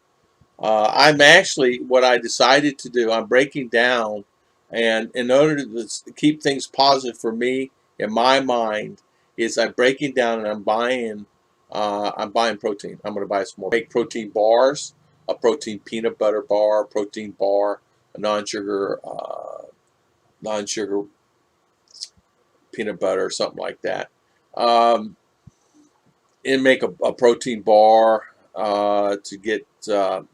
I'm actually what I decided to do. I'm breaking down, and in order to keep things positive for me in my mind, is I'm breaking down and I'm buying. I'm buying protein. I'm going to buy some more. Make protein bars, a protein peanut butter bar, a protein bar, a non-sugar peanut butter or something like that. Um, and make a protein bar to get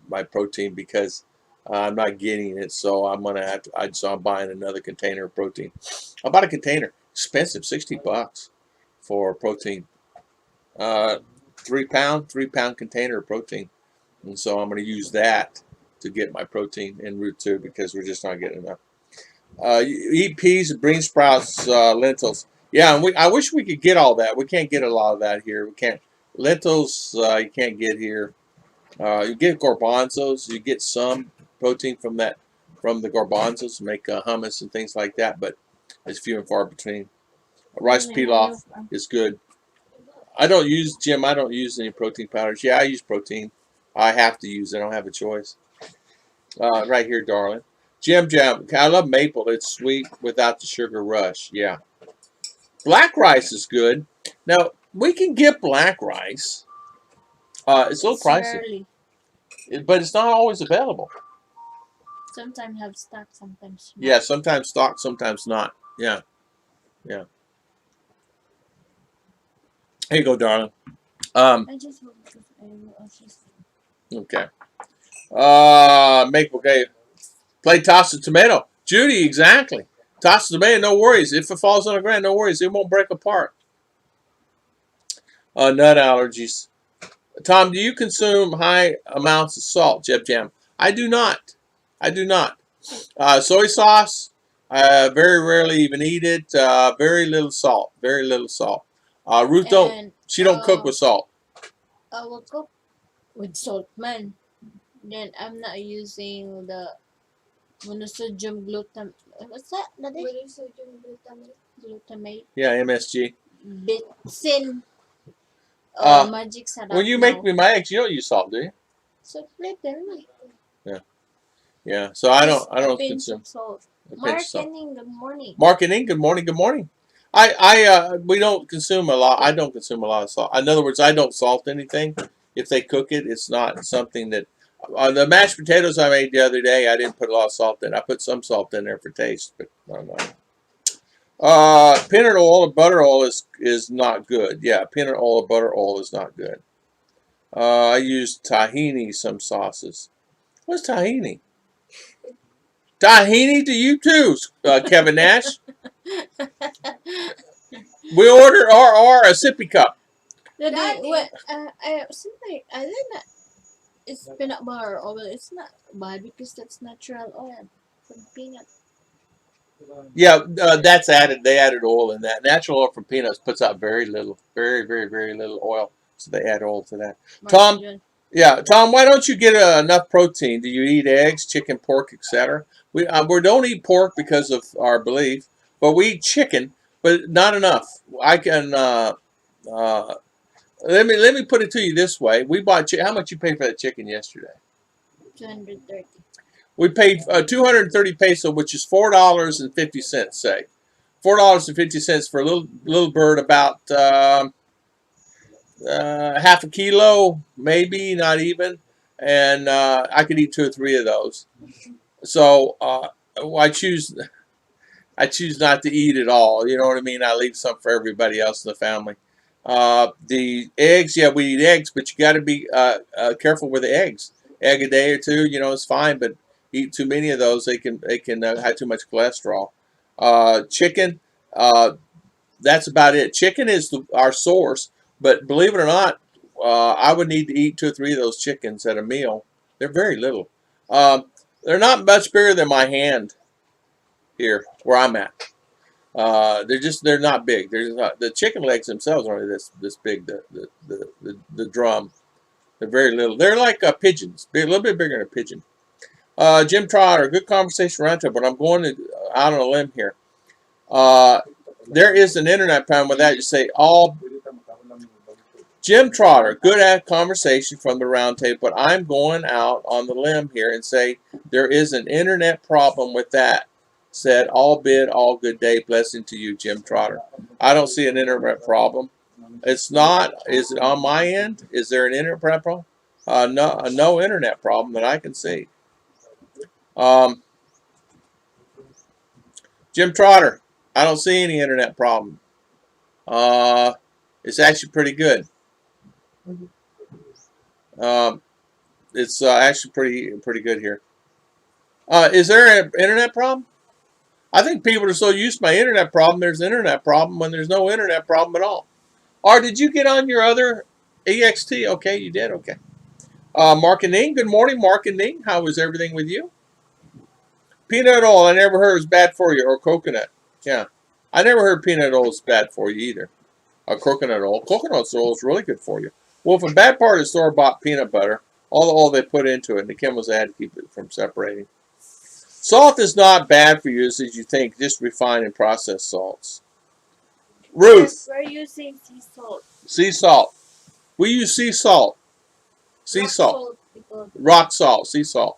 my protein because I'm not getting it, so I'm gonna have to. So I'm buying another container of protein. I bought a container, expensive, $60 for protein. Uh, 3 pound container of protein, and so I'm gonna use that to get my protein in route 2 because we're just not getting enough. You eat peas, bean sprouts, lentils. Yeah, and I wish we could get all that. We can't get a lot of that here. We can't. Lentils, you can't get here. You get garbanzos. You get some protein from the garbanzos, make hummus and things like that, but it's few and far between. Rice pilaf is good. Jim. I don't use any protein powders. Yeah, I use protein. I have to use it. I don't have a choice. Right here, darling. Jim Jam. I love maple. It's sweet without the sugar rush. Yeah. Black rice is good. Now, we can get black rice. It's a little pricey, Rarely. but it's not always available. Sometimes have stock, sometimes not. Yeah, sometimes stock, sometimes not. Yeah, yeah. Here you go, darling. I just hope because I will just. Okay. Make okay. Play toss the tomato. Judy, exactly. Toss the tomato, no worries. If it falls on the ground, no worries. It won't break apart. Nut allergies. Tom, do you consume high amounts of salt, Jeb Jam? I do not. I do not. Soy sauce, very rarely even eat it. Very little salt. Very little salt. Ruth And she don't cook with salt. I will cook with salt, man. Then I'm not using the monosodium glutamate. What's that? Monosodium glutamate. Yeah, MSG. Bitsin. Magic sarap When you now. make me my eggs, you don't use salt, do you? So little. Yeah. Yeah. So I Just don't a pinch consume of salt. a pinch of salt. Marketing, good morning. Marketing, good morning, good morning. We don't consume a lot. I don't consume a lot of salt. In other words, I don't salt anything. If they cook it, it's not something that. The mashed potatoes I made the other day, I didn't put a lot of salt in. I put some salt in there for taste, but no, no. Peanut oil or butter oil is not good. Yeah, peanut oil or butter oil is not good. I use tahini some sauces. What's tahini? Tahini to you too, Kevin Nash. We order RR a sippy cup. Daddy, what? I didn't. It's peanut butter oil. It's not bad because that's natural oil from peanut. Yeah, that's added. They added oil in that. Natural oil from peanuts puts out very little, very little oil. So they add oil to that. Tom, yeah, Tom, why don't you get enough protein? Do you eat eggs, chicken, pork, etc.? We don't eat pork because of our belief, but we eat chicken, but not enough. I can uh, let me put it to you this way: we bought how much you paid for that chicken yesterday? 230. We paid 230 peso, which is $4.50. Say $4.50 for a little bird, about half a kilo, maybe not even, and I could eat 2 or 3 of those. So I choose not to eat it all. You know what I mean? I leave some for everybody else in the family. The eggs, yeah, we eat eggs, but you got to be careful with the eggs. Egg a day or two, it's fine, but eat too many of those, they can have too much cholesterol. Chicken, that's about it. Chicken is our source, but believe it or not, I would need to eat 2 or 3 of those chickens at a meal. They're very little. Um, they're not much bigger than my hand here where I'm at. They're not big. They're not, the chicken legs themselves are only this big. The drum. They're very little. They're like pigeons, a little bit bigger than a pigeon. Jim Trotter, good conversation around here, but I'm going out on a limb here. Uh, there is an internet problem with that. You say all. Jim Trotter, good at conversation from the round table, but I'm going out on the limb here and say there is an internet problem with that. Said all bid, all good day. Blessing to you, Jim Trotter. I don't see an internet problem. It's not. Is it on my end? Is there an internet problem? No internet problem that I can see. Um, Jim Trotter, I don't see any internet problem. It's actually pretty good. Um, it's actually pretty good here. Is there an internet problem? I think people are so used to my internet problem. There's an internet problem when there's no internet problem at all. Or did you get on your other EXT? Okay, you did. Okay. Mark and Ning, good morning, Mark and Ning. How is everything with you? Peanut oil, I never heard was bad for you, or coconut. Yeah, I never heard peanut oil is bad for you either. Coconut oil. Coconut oil is really good for you. Well, if a bad part is store-bought peanut butter, all the oil they put into it, and the chemicals they had to keep it from separating. Salt is not bad for you as you think, just refined and processed salts. Ruth. We're using sea salt. Sea salt. We use sea salt. Sea salt. Rock salt. Sea salt.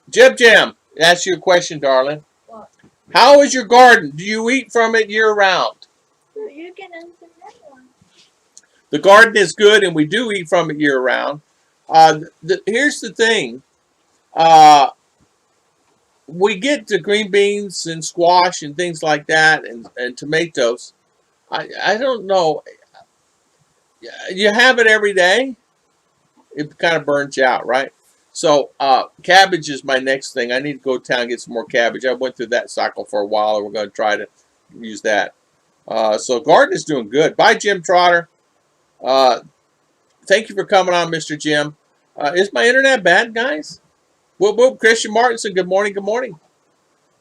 Jeb Jam, ask you a question, darling. What? How is your garden? Do you eat from it year round? You can answer that one. The garden is good, and we do eat from it year round. Here's the thing. We get the green beans and squash and things like that, and tomatoes. I don't know. You have it every day, it kind of burns you out, right? So cabbage is my next thing. I need to go to town and get some more cabbage. I went through that cycle for a while, and we're going to try to use that. So garden is doing good. Bye, Jim Trotter. Thank you for coming on, Mr. Jim. Is my internet bad, guys? Whoop, whoop. Christian Martinson, good morning, good morning.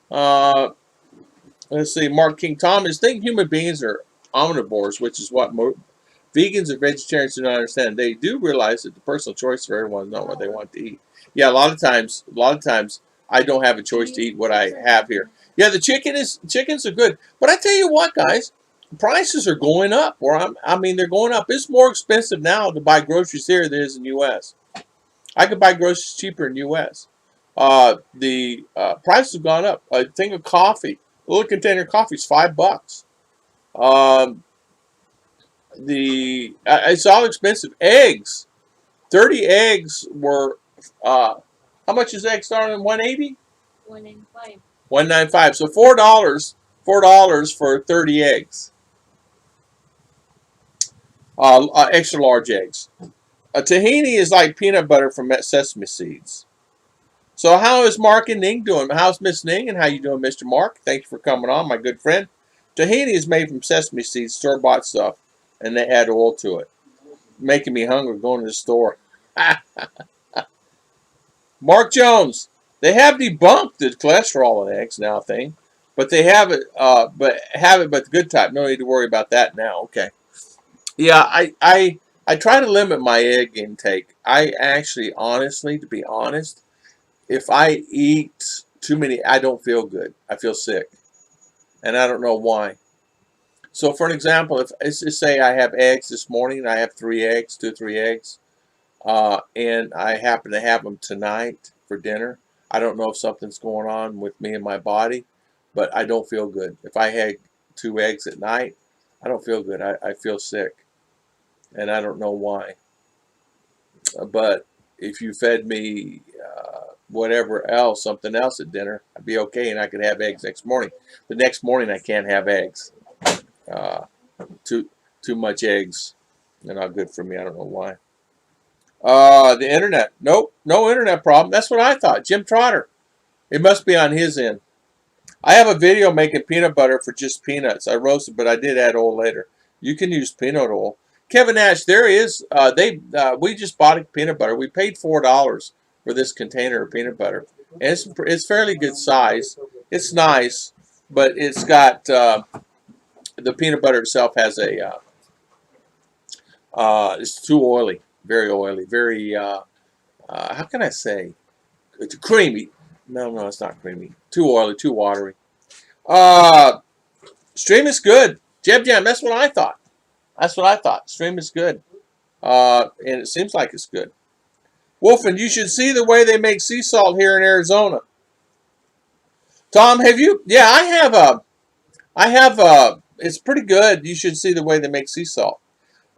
Let's see, Mark King Thomas. Think human beings are omnivores, which is what vegans and vegetarians do not understand. They do realize that the personal choice for everyone to know what they want to eat. Yeah, a lot of times, I don't have a choice to eat what I have here. Yeah, the chickens are good, but I tell you what, guys, prices are going up. They're going up. It's more expensive now to buy groceries here than it is in the U.S. I could buy groceries cheaper in the U.S. The price has gone up. A thing of coffee, a little container of coffee is $5. Um, it's all expensive. Eggs, 30 eggs were how much is egg starting? 180, 195. 195. So $4 for 30 eggs. Extra large eggs. A tahini is like peanut butter from sesame seeds. So how is Mark and Ning doing? How's Miss Ning and how you doing, Mr. Mark? Thank you for coming on, my good friend. Tahini is made from sesame seeds, store-bought stuff, and they add oil to it. Making me hungry going to the store. Mark Jones, they have debunked the cholesterol in eggs now, I think. But they have it, but the good type. No need to worry about that now. Okay. Yeah, I try to limit my egg intake. I actually, honestly, to be honest, if I eat too many, I don't feel good. I feel sick, and I don't know why. So, for an example, if let's just say I have eggs this morning, I have 3 eggs, 2 or 3 eggs, and I happen to have them tonight for dinner. I don't know if something's going on with me and my body, but I don't feel good. If I had 2 eggs at night, I don't feel good. I feel sick, and I don't know why. But if you fed me whatever else, something else at dinner, I'd be okay, and I could have eggs next morning. The next morning, I can't have eggs. Uh, too much eggs. They're not good for me. I don't know why. The internet. Nope, no internet problem. That's what I thought. Jim Trotter. It must be on his end. I have a video making peanut butter for just peanuts. I roasted, but I did add oil later. You can use peanut oil. Kevin Nash, there is. We just bought a peanut butter. We paid $4 for this container of peanut butter, and it's fairly good size. It's nice, but it's got the peanut butter itself has it's too oily, very oily, very how can I say? It's creamy. No, it's not creamy. Too oily, too watery. Uh, Stream is good. Jeb Jam, that's what I thought. That's what I thought. Stream is good. And it seems like it's good. Wolfen, you should see the way they make sea salt here in Arizona. Tom, have you? Yeah, I have a. It's pretty good. You should see the way they make sea salt.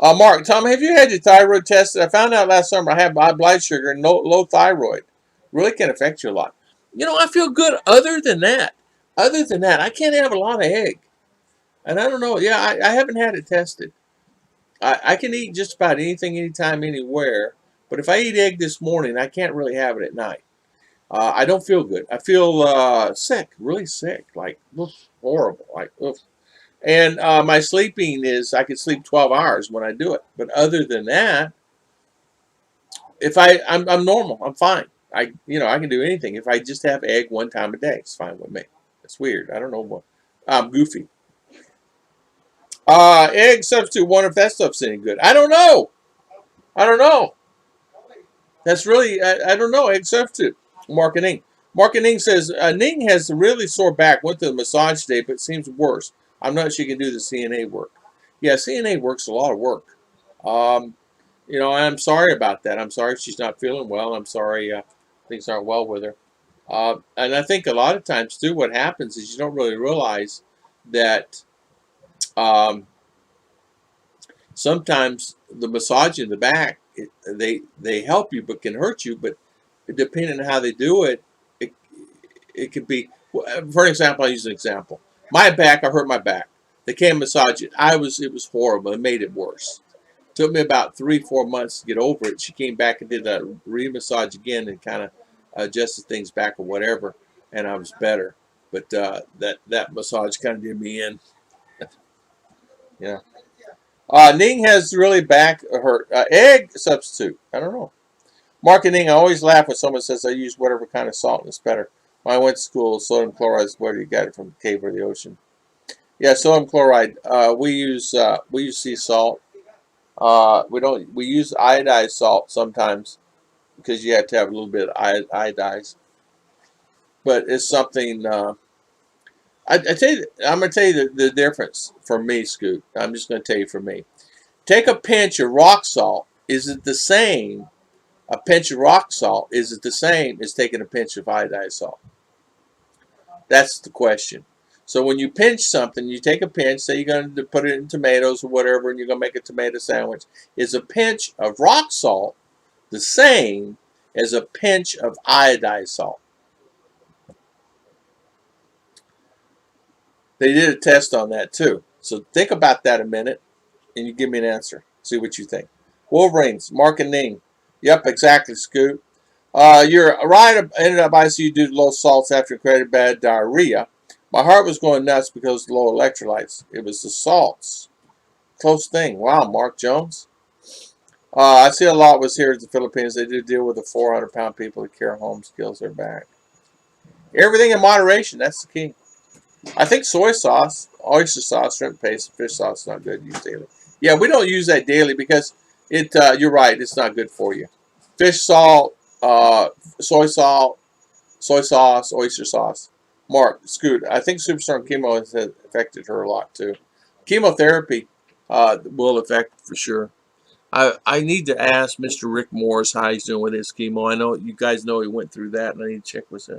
Mark, Tom, have you had your thyroid tested? I found out last summer I have high blood sugar and low thyroid. Really can affect you a lot. I feel good. Other than that, I can't have a lot of egg. And I don't know. Yeah, I haven't had it tested. I can eat just about anything, anytime, anywhere. But if I eat egg this morning, I can't really have it at night. I don't feel good. I feel sick, really sick, like oof, horrible, like oof. And my sleeping is I can sleep 12 hours when I do it. But other than that, if I'm normal, I'm fine. I can do anything. If I just have egg one time a day, it's fine with me. It's weird. I don't know what. I'm goofy. Egg substitute. Wonder if that stuff's any good. I don't know. I don't know. That's really I don't know. Egg substitute. Marketing. Marketing says Ning has a really sore back. Went to the massage today, but it seems worse. I'm not sure she can do the CNA work. Yeah, CNA work's a lot of work. Um, I'm sorry about that. I'm sorry she's not feeling well. I'm sorry things aren't well with her. And I think a lot of times too, what happens is you don't really realize that um, sometimes the massage in the back they help you but can hurt you. But depending on how they do it, it it could be. For example, I use an example. My back, I hurt my back. They came massage it. It was horrible. It made it worse. Took me about 3-4 months to get over it. She came back and did a re-massage again and kind of adjusted things back or whatever, and I was better. But that massage kind of did me in. Yeah. Ning has really back hurt. Egg substitute. I don't know. Marketing. I always laugh when someone says I use whatever kind of salt and it's better. When I went to school, sodium chloride is whether you got it from the cave or the ocean. Yeah, sodium chloride. We use sea salt. We use iodized salt sometimes because you have to have a little bit of iodized. But it's something. I tell you, I'm going to tell you the difference for me, Scoot. I'm just going to tell you for me. Take a pinch of rock salt. Is it the same a pinch of rock salt, is it the same as taking a pinch of iodized salt? That's the question. So when you pinch something, you take a pinch, say you're going to put it in tomatoes or whatever, and you're going to make a tomato sandwich. Is a pinch of rock salt the same as a pinch of iodized salt? They did a test on that too. So think about that a minute, and you give me an answer. See what you think. Wolverines, Mark and Ning. Yep, exactly, Scoot. You're right. Ended up ICU due to low salts after created bad diarrhea. My heart was going nuts because of low electrolytes. It was the salts. Close thing. Wow, Mark Jones. I see a lot was here in the Philippines. They do deal with the 400-pound people that care home skills are back. Everything in moderation. That's the key. I think soy sauce, oyster sauce, shrimp paste, fish sauce is not good to use daily. Yeah, we don't use that daily because it. You're right. It's not good for you. Fish salt, soy salt, soy sauce, oyster sauce. Mark, Scoot. I think superstorm chemo has affected her a lot too. Chemotherapy will affect for sure. I need to ask Mr. Rick Morris how he's doing with his chemo. I know you guys know he went through that, and I need to check with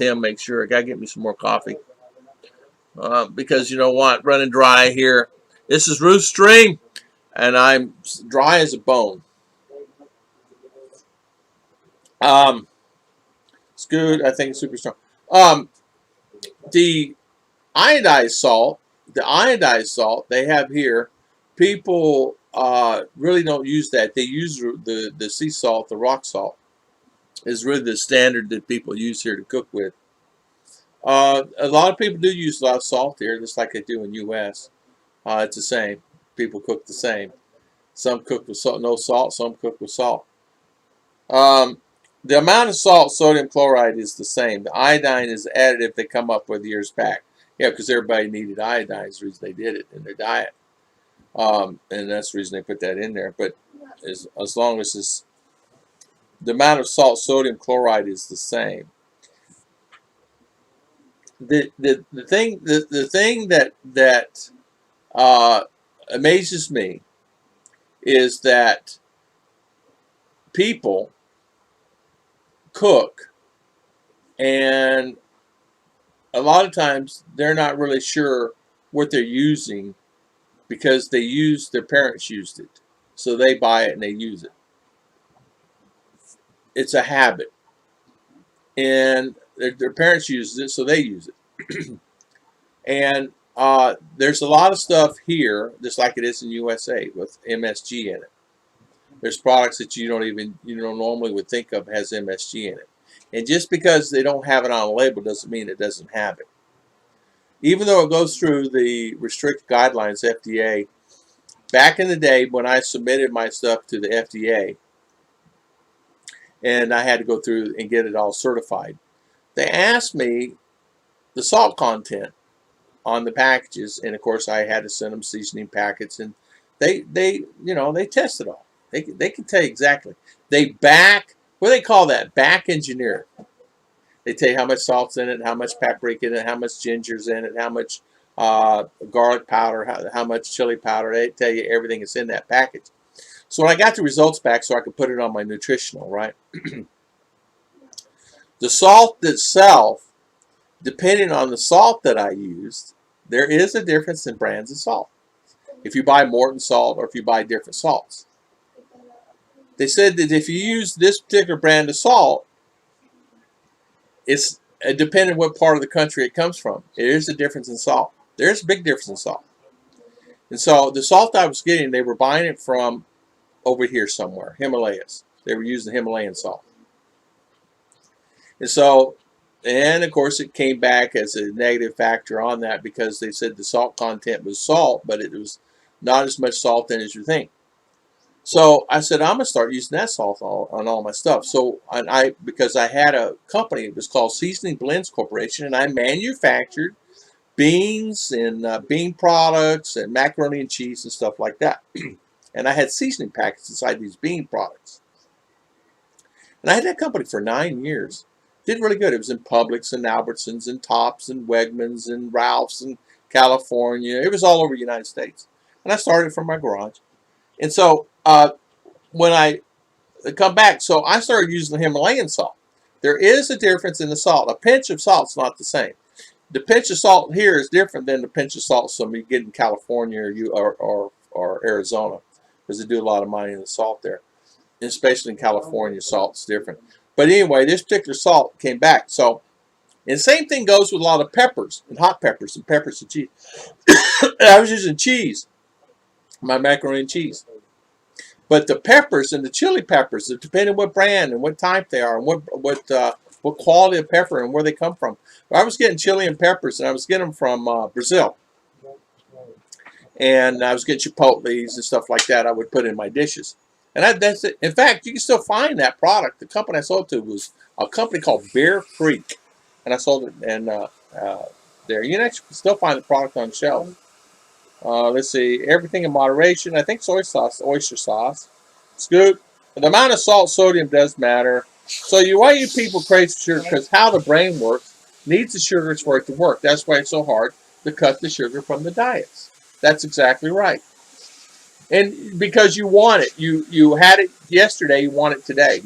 him, make sure. I gotta get me some more coffee because you know what, running dry here. This is Ruth Stream, and I'm dry as a bone. It's good. I think it's super strong. The iodized salt, they have here, people really don't use that. They use the sea salt, the rock salt, is really the standard that people use here to cook with. A lot of people do use a lot of salt here, just like they do in U.S. It's the same. People cook the same. Some cook with salt, no salt. Some cook with salt. The amount of salt, sodium chloride, is the same. The iodine is additive they come up with years back. Yeah, because everybody needed iodine. That's the reason they did it in their diet. And that's the reason they put that in there. But as long as the amount of salt, sodium chloride is the same. The thing that amazes me is that people cook, and a lot of times they're not really sure what they're using because their parents used it, so they buy it and they use it. It's a habit, and their parents use it, so they use it. And there's a lot of stuff here, just like it is in USA, with MSG in it. There's products that you don't normally would think of has MSG in it. And just because they don't have it on a label doesn't mean it doesn't have it. Even though it goes through the restricted guidelines, FDA, back in the day when I submitted my stuff to the FDA and I had to go through and get it all certified, they asked me the salt content on the packages, and of course I had to send them seasoning packets, and they test it all. They can tell you exactly. What do they call that? Back engineer. They tell you how much salt's in it, how much paprika in it, how much ginger's in it, how much garlic powder, how much chili powder. They tell you everything that's in that package. So when I got the results back, so I could put it on my Nutritional, right? The salt itself, depending on the salt that I used, there is a difference in brands of salt. If you buy Morton salt or if you buy different salts. They said that if you use this particular brand of salt, it's depending on what part of the country it comes from. There is a difference in salt. There's a big difference in salt. And so the salt I was getting, they were buying it from over here somewhere, Himalayas. They were using Himalayan salt. And so, and of course it came back as a negative factor on that because they said the salt content was salt, but it was not as much salt in as you think. So I said, I'm going to start using that salt on all my stuff. So because I had a company, it was called Seasoning Blends Corporation, and I manufactured beans and bean products and macaroni and cheese and stuff like that. And I had seasoning packets inside these bean products. And I had that company for 9 years. Did really good. It was in Publix and Albertsons and Tops and Wegmans and Ralph's and California. It was all over the United States. And I started from my garage. And so when I come back. So I started using the Himalayan salt. There is a difference in the salt. A pinch of salt's not the same. The pinch of salt here is different than the pinch of salt some you get in California or Arizona, because they do a lot of mining of salt there. Especially in California, salt's different. But anyway, this particular salt came back. So, and the same thing goes with a lot of peppers and hot peppers and peppers and cheese. I was using cheese, my macaroni and cheese. But the peppers and the chili peppers, depending on what brand and what type they are, and what quality of pepper and where they come from. I was getting Chilean peppers, and I was getting them from Brazil, and I was getting chipotles and stuff like that. I would put in my dishes, and that's it. In fact, you can still find that product. The company I sold it to was a company called Bear Creek, and I sold it and there. You can actually still find the product on the shelf. Let's see, everything in moderation. I think soy sauce, oyster sauce. It's good. The amount of salt, sodium does matter. So why you people crave sugar? Because how the brain works needs the sugars for it to work. That's why it's so hard to cut the sugar from the diets. That's exactly right. And because you want it, you had it yesterday, you want it today.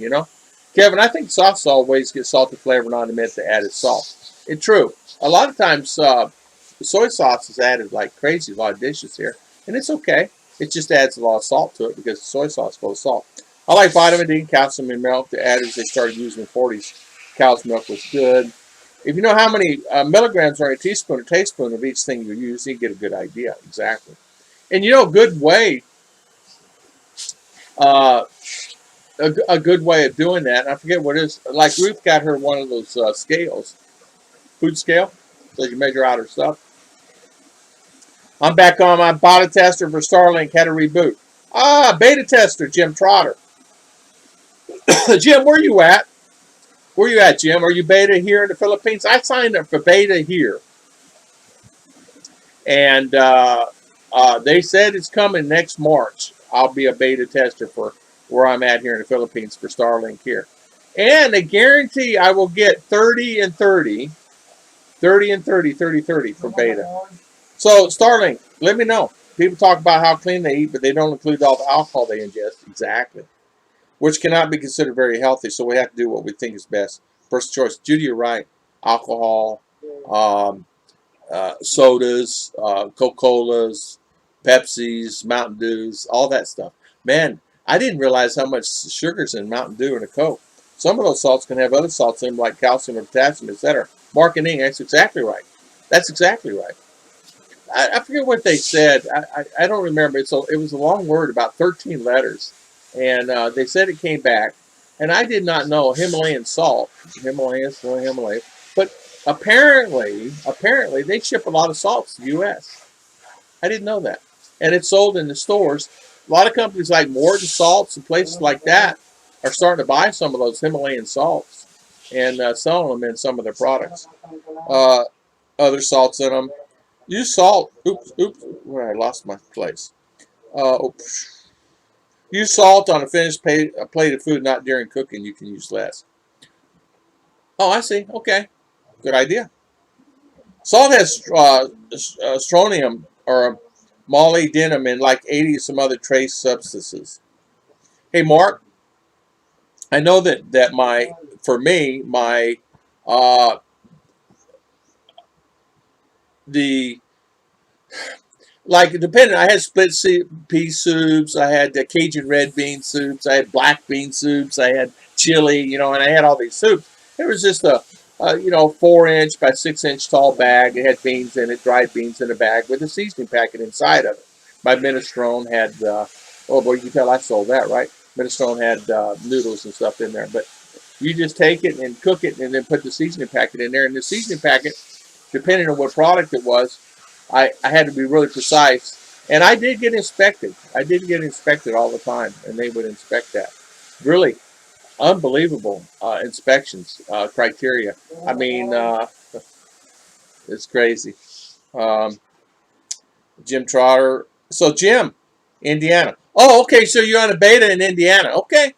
Kevin, I think soft salt ways to get salty flavor, not meant to added salt. It's true. A lot of times, soy sauce is added like crazy, a lot of dishes here, and it's okay. It just adds a lot of salt to it because soy sauce is full of salt. I like vitamin D and calcium in milk. The additives they started using in the 40s, cow's milk was good. If you know how many milligrams are in a teaspoon or tablespoon of each thing you use, you get a good idea. Exactly. And a good way, uh, a good way of doing that, and I forget what it is, like Ruth got her one of those scales, food scale, so you can measure out her stuff. I'm back on my beta tester for Starlink, had to reboot. Beta tester, Jim Trotter. Jim, where you at? Where you at, Jim? Are you beta here in the Philippines? I signed up for beta here. And they said it's coming next March. I'll be a beta tester for where I'm at here in the Philippines for Starlink here. And they guarantee I will get 30 and 30, 30 and 30, 30, 30 for beta. So, Starlink, let me know. People talk about how clean they eat, but they don't include all the alcohol they ingest. Exactly. Which cannot be considered very healthy, so we have to do what we think is best. First choice. Judy, you're right. Alcohol, um, sodas, Coca-Colas, Pepsis, Mountain Dews, all that stuff. Man, I didn't realize how much sugar's in Mountain Dew and a Coke. Some of those salts can have other salts in them, like calcium or potassium, etc. Marketing, that's exactly right. That's exactly right. I forget what they said. I don't remember. It was a long word, about 13 letters. And they said it came back. And I did not know Himalayan salt, Himalaya. But apparently, they ship a lot of salt to the U.S. I didn't know that. And it's sold in the stores. A lot of companies like Morton Salts and places like that are starting to buy some of those Himalayan salts and selling them in some of their products. Uh, Other salts in them. Use salt. Oops. Where I lost my place. Oops. Use salt on a finished plate of food, not during cooking. You can use less. Oh, I see. Okay. Good idea. Salt has strontium or molybdenum and like 80 some other trace substances. Hey, Mark, I know that for me, uh, the like depending. I had split pea soups. I had the Cajun red bean soups. I had black bean soups. I had chili, and I had all these soups. It was just a 4-inch by 6-inch tall bag. It had beans in it, dried beans in a bag with a seasoning packet inside of it. My minestrone had oh boy, you can tell I sold that, right? Minestrone had noodles and stuff in there, but you just take it and cook it and then put the seasoning packet in there. And the seasoning packet, depending on what product it was, I had to be really precise. And I did get inspected. I did get inspected all the time, and they would inspect that. Really unbelievable inspections criteria. I mean, it's crazy. Um, Jim Trotter. So, Jim, Indiana. Oh, okay. So you're on a beta in Indiana. Okay.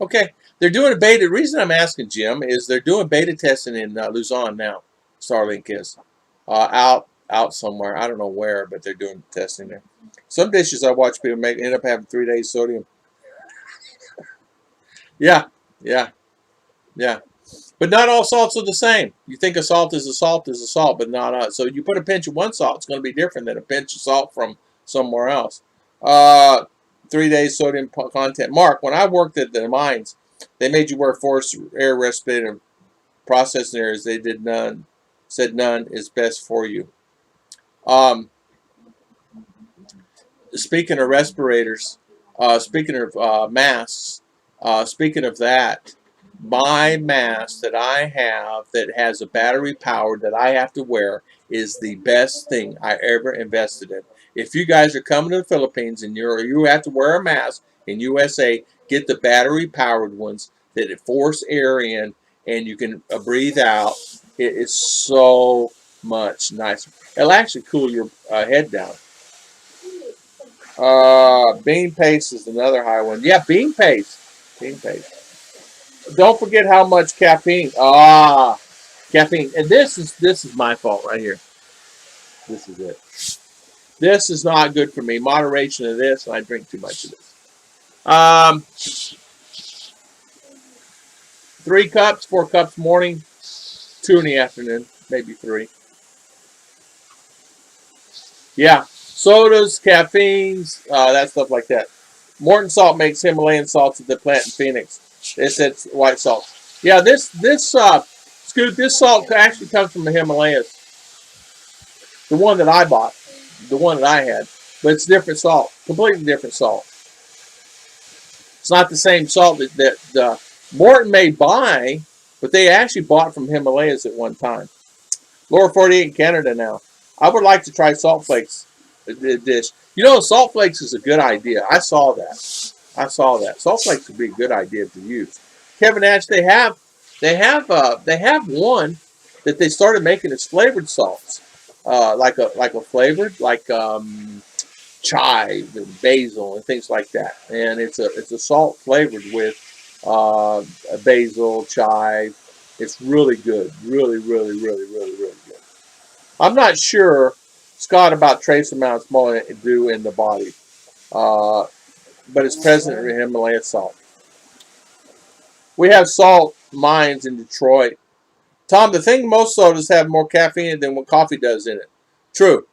Okay. They're doing a beta. The reason I'm asking, Jim, is they're doing beta testing in Luzon now. Starlink is out somewhere. I don't know where, but they're doing testing there. Some dishes I watch people make end up having 3 days sodium. Yeah, yeah, yeah. But not all salts are the same. You think a salt is a salt is a salt, but not so you put a pinch of one salt, it's going to be different than a pinch of salt from somewhere else. Uh, 3 days sodium content. Mark, when I worked at the mines, they made you wear forced air respirator processing areas. They did none. Said none is best for you. Um, Speaking of respirators, speaking of masks, speaking of that, my mask that I have that has a battery powered that I have to wear is the best thing I ever invested in. If you guys are coming to the Philippines and you have to wear a mask in USA, get the battery powered ones that it force air in and you can breathe out. It is so much nicer. It'll actually cool your head down. Bean paste is another high one. Yeah, bean paste. Bean paste. Don't forget how much caffeine. Caffeine. And this is my fault right here. This is it. This is not good for me. Moderation of this, and I drink too much of this. 3 cups, 4 cups morning, 2 in the afternoon, maybe 3. Yeah, sodas, caffeines, that stuff like that. Morton salt makes Himalayan salts at the plant in Phoenix. It's white salt. Yeah, Scoot, this salt actually comes from the Himalayas. The one that I bought, the one that I had, but it's different salt, completely different salt. It's not the same salt that Morton may buy, but they actually bought from Himalayas at one time. Lower 48 in Canada now. I would like to try salt flakes dish. You know, salt flakes is a good idea. I saw that. Salt flakes would be a good idea to use. Kevin Ash, they have one that they started making as flavored salts, like a flavored chive and basil and things like that. And it's a salt flavored with basil, chive. It's really good. Really, really, really, really, really good. I'm not sure, Scott, about trace amounts do in the body, uh, but it's present in Himalaya salt. We have salt mines in Detroit. Tom, the thing most sodas have more caffeine than what coffee does in it. True,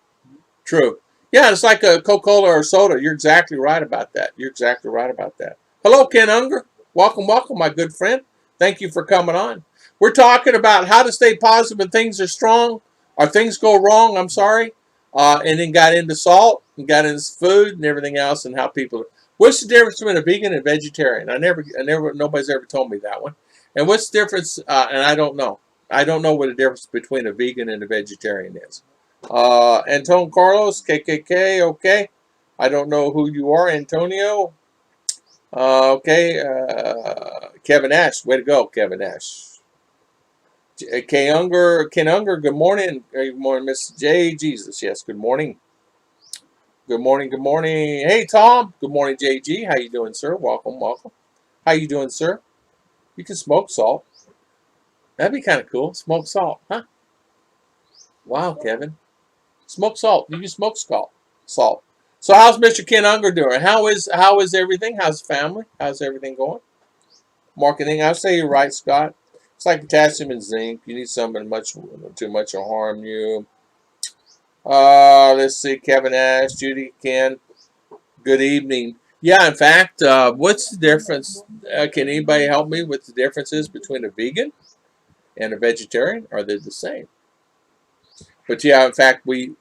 true. Yeah, it's like a Coca-Cola or soda. You're exactly right about that. You're exactly right about that. Hello, Ken Unger. Welcome, welcome, my good friend. Thank you for coming on. We're talking about how to stay positive when things are strong or things go wrong. I'm sorry. And then got into salt and got into food and everything else and how people. What's the difference between a vegan and vegetarian? Nobody's ever told me that one. And what's the difference? And I don't know. I don't know what the difference between a vegan and a vegetarian is. Antonio Carlos, KKK, okay. I don't know who you are, Antonio. Okay. Kevin Ash, way to go, Kevin Ash. Ken Unger, good morning. Good morning, Miss J. Jesus, yes, good morning. Good morning, good morning. Hey, Tom. Good morning, JG. How you doing, sir? Welcome, welcome. How you doing, sir? You can smoke salt. That'd be kind of cool. Smoke salt, huh? Wow, Kevin. Smoke salt. You can smoke salt. Salt. So how's Mr. Ken Unger doing? How is everything? How's the family? How's everything going? Marketing. I say you're right, Scott. It's like potassium and zinc. You need something too much will harm you. Let's see. Kevin Ash, Judy, Ken. Good evening. Yeah, in fact, what's the difference? Can anybody help me with the differences between a vegan and a vegetarian? Are they the same? But yeah, in fact, it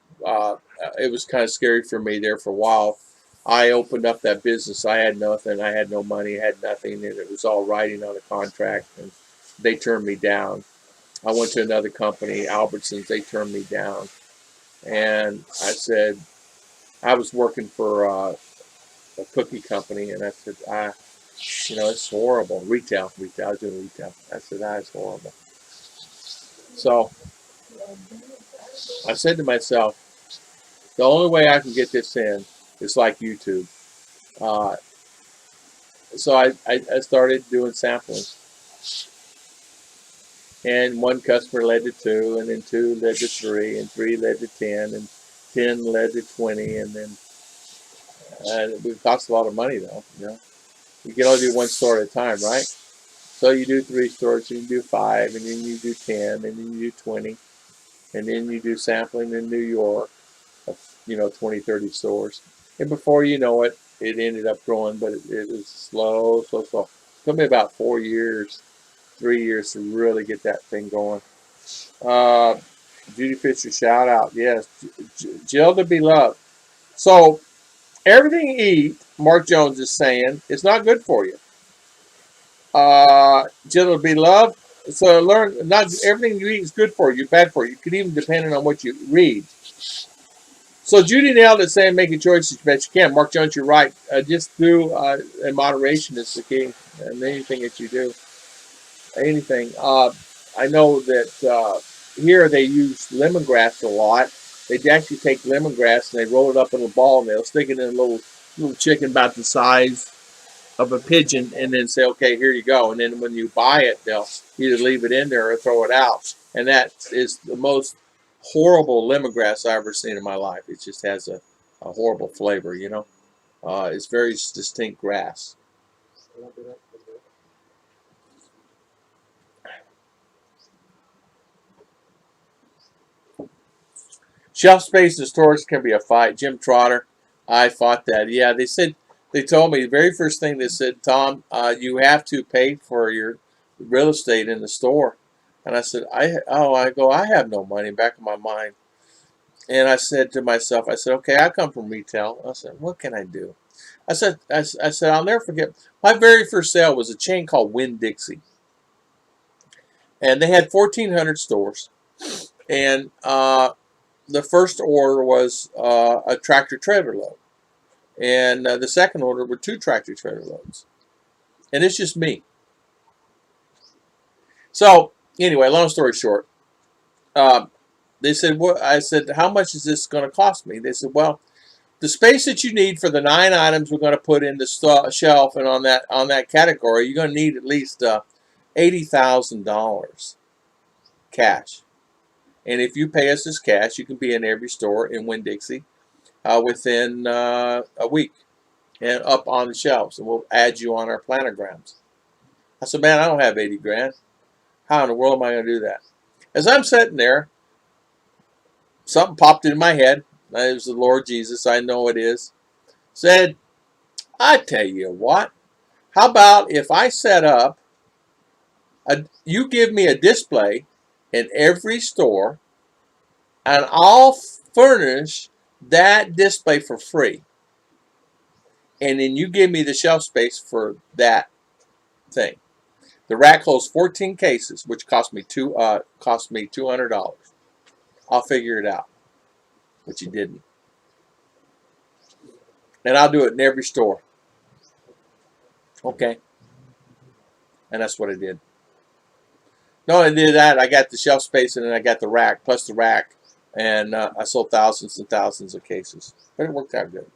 was kind of scary for me there for a while. I opened up that business. I had nothing. I had no money. I had nothing, and it was all writing on a contract, and they turned me down. I went to another company, Albertsons. They turned me down, and I said I was working for a cookie company, and I said, it's horrible. Retail. I was doing retail. I said, it's horrible. So I said to myself, the only way I can get this in is like YouTube. Uh, so I started doing sampling, and one customer led to two, and then two led to three, and three led to 10, and 10 led to 20, and then it would cost a lot of money though. You can only do one store at a time, right? So you do 3 stores, and you do 5, and then you do 10, and then you do 20, and then you do sampling in New York of 20, 30 stores. And before you know it, it ended up growing, but it was slow, slow, slow. It took me about 4 years, 3 years to really get that thing going. Uh, Judy Fisher, shout out. Yes. Jill to be loved. So everything you eat, Mark Jones is saying, is not good for you. Jill to be loved. So learn, not everything you eat is good for you, bad for you. It could even depend on what you read. So Judy nailed it, saying making choices best you can. Mark Jones, you're right. Just do in moderation is the key. And anything that you do, anything. I know that here they use lemongrass a lot. They actually take lemongrass and they roll it up in a ball and they'll stick it in a little chicken about the size of a pigeon and then say, okay, here you go. And then when you buy it, they'll either leave it in there or throw it out. And that is the most horrible lemongrass I've ever seen in my life. It just has a horrible flavor, It's very distinct grass. Shelf space and storage can be a fight. Jim Trotter, I fought that. Yeah, they told me the very first thing they said, Tom, you have to pay for your real estate in the store. And I said, I have no money back in my mind. And I said to myself, okay, I come from retail. I said, what can I do? I said, I'll never forget. My very first sale was a chain called Winn-Dixie, and they had 1,400 stores. And the first order was a tractor trailer load, and the second order were 2 tractor trailer loads. And it's just me. So anyway, long story short, they said, "What?" I said, "How much is this going to cost me?" They said, "Well, the space that you need for the 9 items we're going to put in the shelf and on that category, you're going to need at least $80,000 cash. And if you pay us this cash, you can be in every store in Winn-Dixie within a week and up on the shelves, and we'll add you on our planograms." I said, "Man, I don't have 80 grand. How in the world am I going to do that?" As I'm sitting there, something popped in my head. It was the Lord Jesus. I know it is. Said, "I tell you what. How about if I set up you give me a display in every store, and I'll furnish that display for free, and then you give me the shelf space for that thing. The rack holds 14 cases, which cost me $200. I'll figure it out." But you didn't. And I'll do it in every store. Okay. And that's what I did. No, I did that. I got the shelf space and then I got the rack, plus the rack. And I sold thousands and thousands of cases. But it worked out good.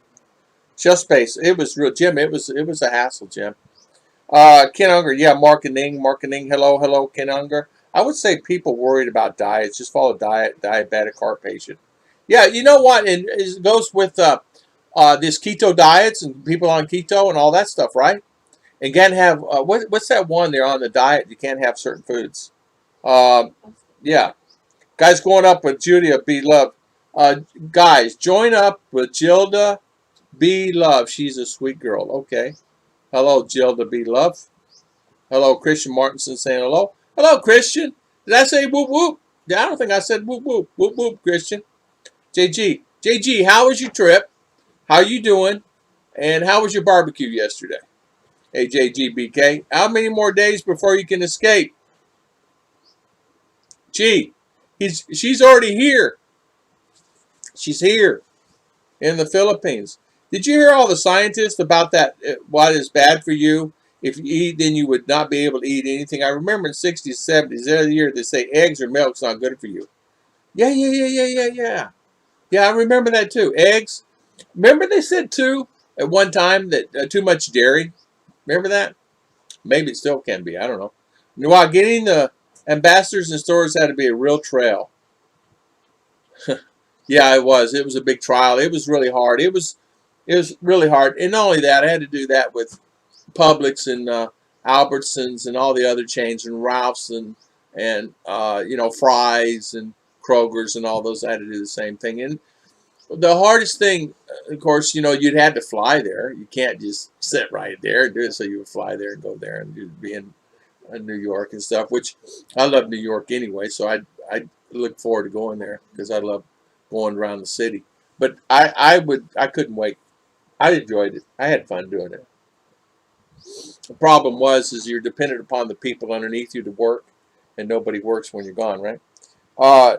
Shelf space. It was real, Jim. It was a hassle, Jim. Ken Unger, yeah, marketing. Hello, Ken Unger. I would say people worried about diets just follow diabetic heart patient. Yeah, you know what? And it goes with this keto diets and people on keto and all that stuff, right? And can't have what's that one there on the diet? You can't have certain foods. Um, yeah, guys, going up with Julia B. Love. Uh, Guys, join up with Gilda B. Love. She's a sweet girl. Okay. Hello, Gilda B. Love. Hello, Christian Martinson saying hello. Hello, Christian. Did I say whoop whoop? Yeah, I don't think I said whoop whoop. Whoop whoop, Christian. JG, how was your trip? How you doing? And how was your barbecue yesterday? Hey, JGBK, how many more days before you can escape? Gee, she's already here. She's here in the Philippines. Did you hear all the scientists about that? What is bad for you? If you eat, then you would not be able to eat anything. I remember in the 60s, 70s, every year they say eggs or milk's not good for you. Yeah. Yeah, I remember that too. Eggs. Remember they said too at one time that too much dairy. Remember that? Maybe it still can be. I don't know. While getting the ambassadors and stores had to be a real trail. Yeah, it was. It was a big trial. It was really hard. It was really hard. And not only that, I had to do that with Publix and Albertsons and all the other chains, and Ralph's and Fry's and Kroger's and all those. I had to do the same thing. And the hardest thing, of course, you'd had to fly there. You can't just sit right there and do it. So you would fly there and go there and be in New York and stuff. Which I love New York anyway, so I look forward to going there because I love going around the city. But I couldn't wait. I enjoyed it. I had fun doing it. The problem is you're dependent upon the people underneath you to work, and nobody works when you're gone, right? Uh,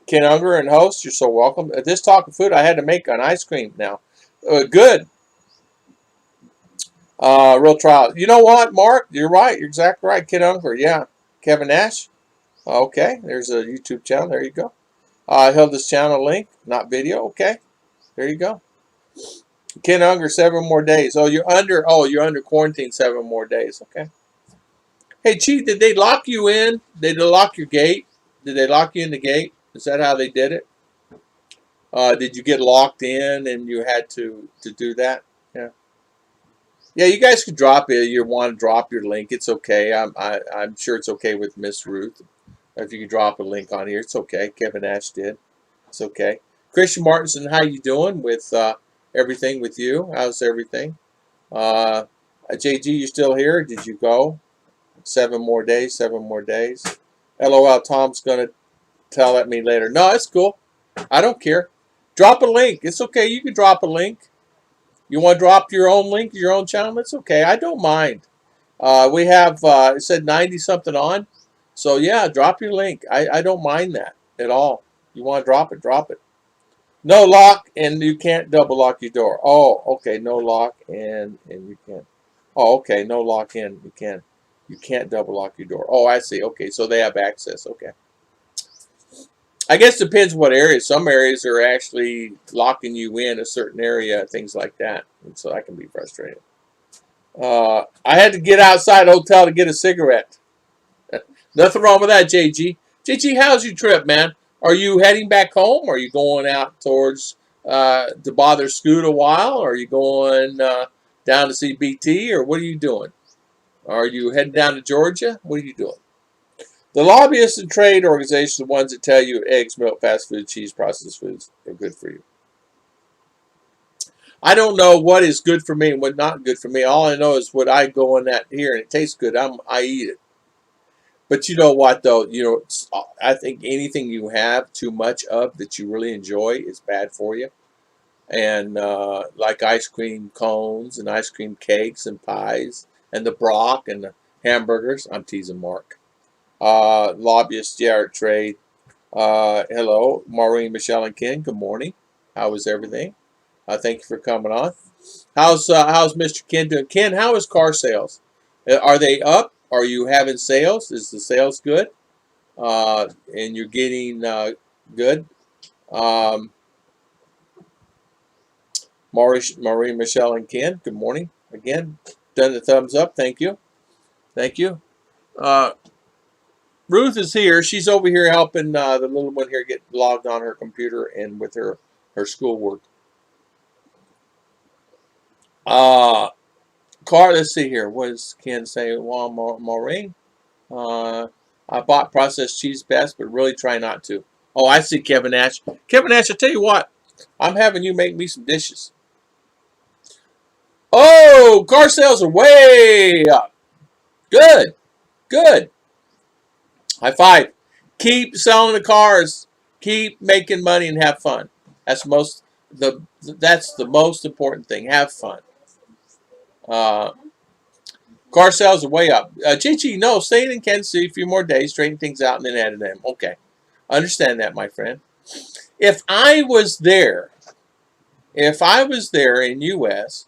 Ken Unger and host, you're so welcome. At this talk of food, I had to make an ice cream now. Good. Real trial. You know what, Mark? You're right. You're exactly right. Ken Unger, yeah. Kevin Nash. Okay, there's a YouTube channel. There you go. Hilda's channel link, not video. Okay, there you go. Ken Unger, 7 more days. You're under quarantine 7 more days. Okay. Hey, Chief, did they lock you in? Did they lock your gate? Did they lock you in the gate? Is that how they did it? Did you get locked in and you had to do that? Yeah. Yeah, you guys could drop it. You want to drop your link? It's okay. I'm sure it's okay with Miss Ruth. If you could drop a link on here, it's okay. Kevin Ash did. It's okay. Christian Martinson, how you doing with everything with you? How's everything? JG, you still here? Did you go? 7 more days. 7 more days. LOL. Tom's gonna tell at me later. No, it's cool. I don't care. Drop a link. It's okay. You can drop a link. You want to drop your own link, your own channel? It's okay. I don't mind. We have, it said 90 something on. So yeah, drop your link. I don't mind that at all. You want to drop it, drop it. No lock and you can't double lock your door. Oh, okay. No lock and you can't. Oh, okay. No lock in. You can't double lock your door. Oh, I see. Okay. So they have access. Okay. I guess it depends what area. Some areas are actually locking you in a certain area, things like that. And so that can be frustrating. I had to get outside the hotel to get a cigarette. Nothing wrong with that, JG. JG, how's your trip, man? Are you heading back home? Are you going out towards to bother Scoot a while? Or are you going down to see BT? Or what are you doing? Are you heading down to Georgia? What are you doing? The lobbyists and trade organizations are the ones that tell you eggs, milk, fast food, cheese, processed foods are good for you. I don't know what is good for me and what not good for me. All I know is what I go in that here and it tastes good. I eat it. But you know what though? I think anything you have too much of that you really enjoy is bad for you. And like ice cream cones and ice cream cakes and pies and the Brock and the hamburgers. I'm teasing Mark. Lobbyists, Jared Trade. Hello, Maureen, Michelle, and Ken. Good morning. How is everything? Thank you for coming on. How's Mr. Ken doing? Ken, how is car sales? Are they up? Are you having sales? Is the sales good? And you're getting good? Um, Maureen, Michelle, and Ken. Good morning. Again, done the thumbs up. Thank you. Thank you. Uh, Ruth is here. She's over here helping the little one here get logged on her computer and with her schoolwork. Let's see here. What does Ken say? Well, Maureen, I bought processed cheese best, but really try not to. Oh, I see Kevin Nash. Kevin Nash, I tell you what, I'm having you make me some dishes. Oh, car sales are way up. Good, good. High five. Keep selling the cars. Keep making money and have fun. That's that's the most important thing. Have fun. Uh, Car sales are way up. Chichi, no, stay in Kansas City a few more days, straighten things out, and then add them. Okay. Understand that, my friend. If I was there in U.S.,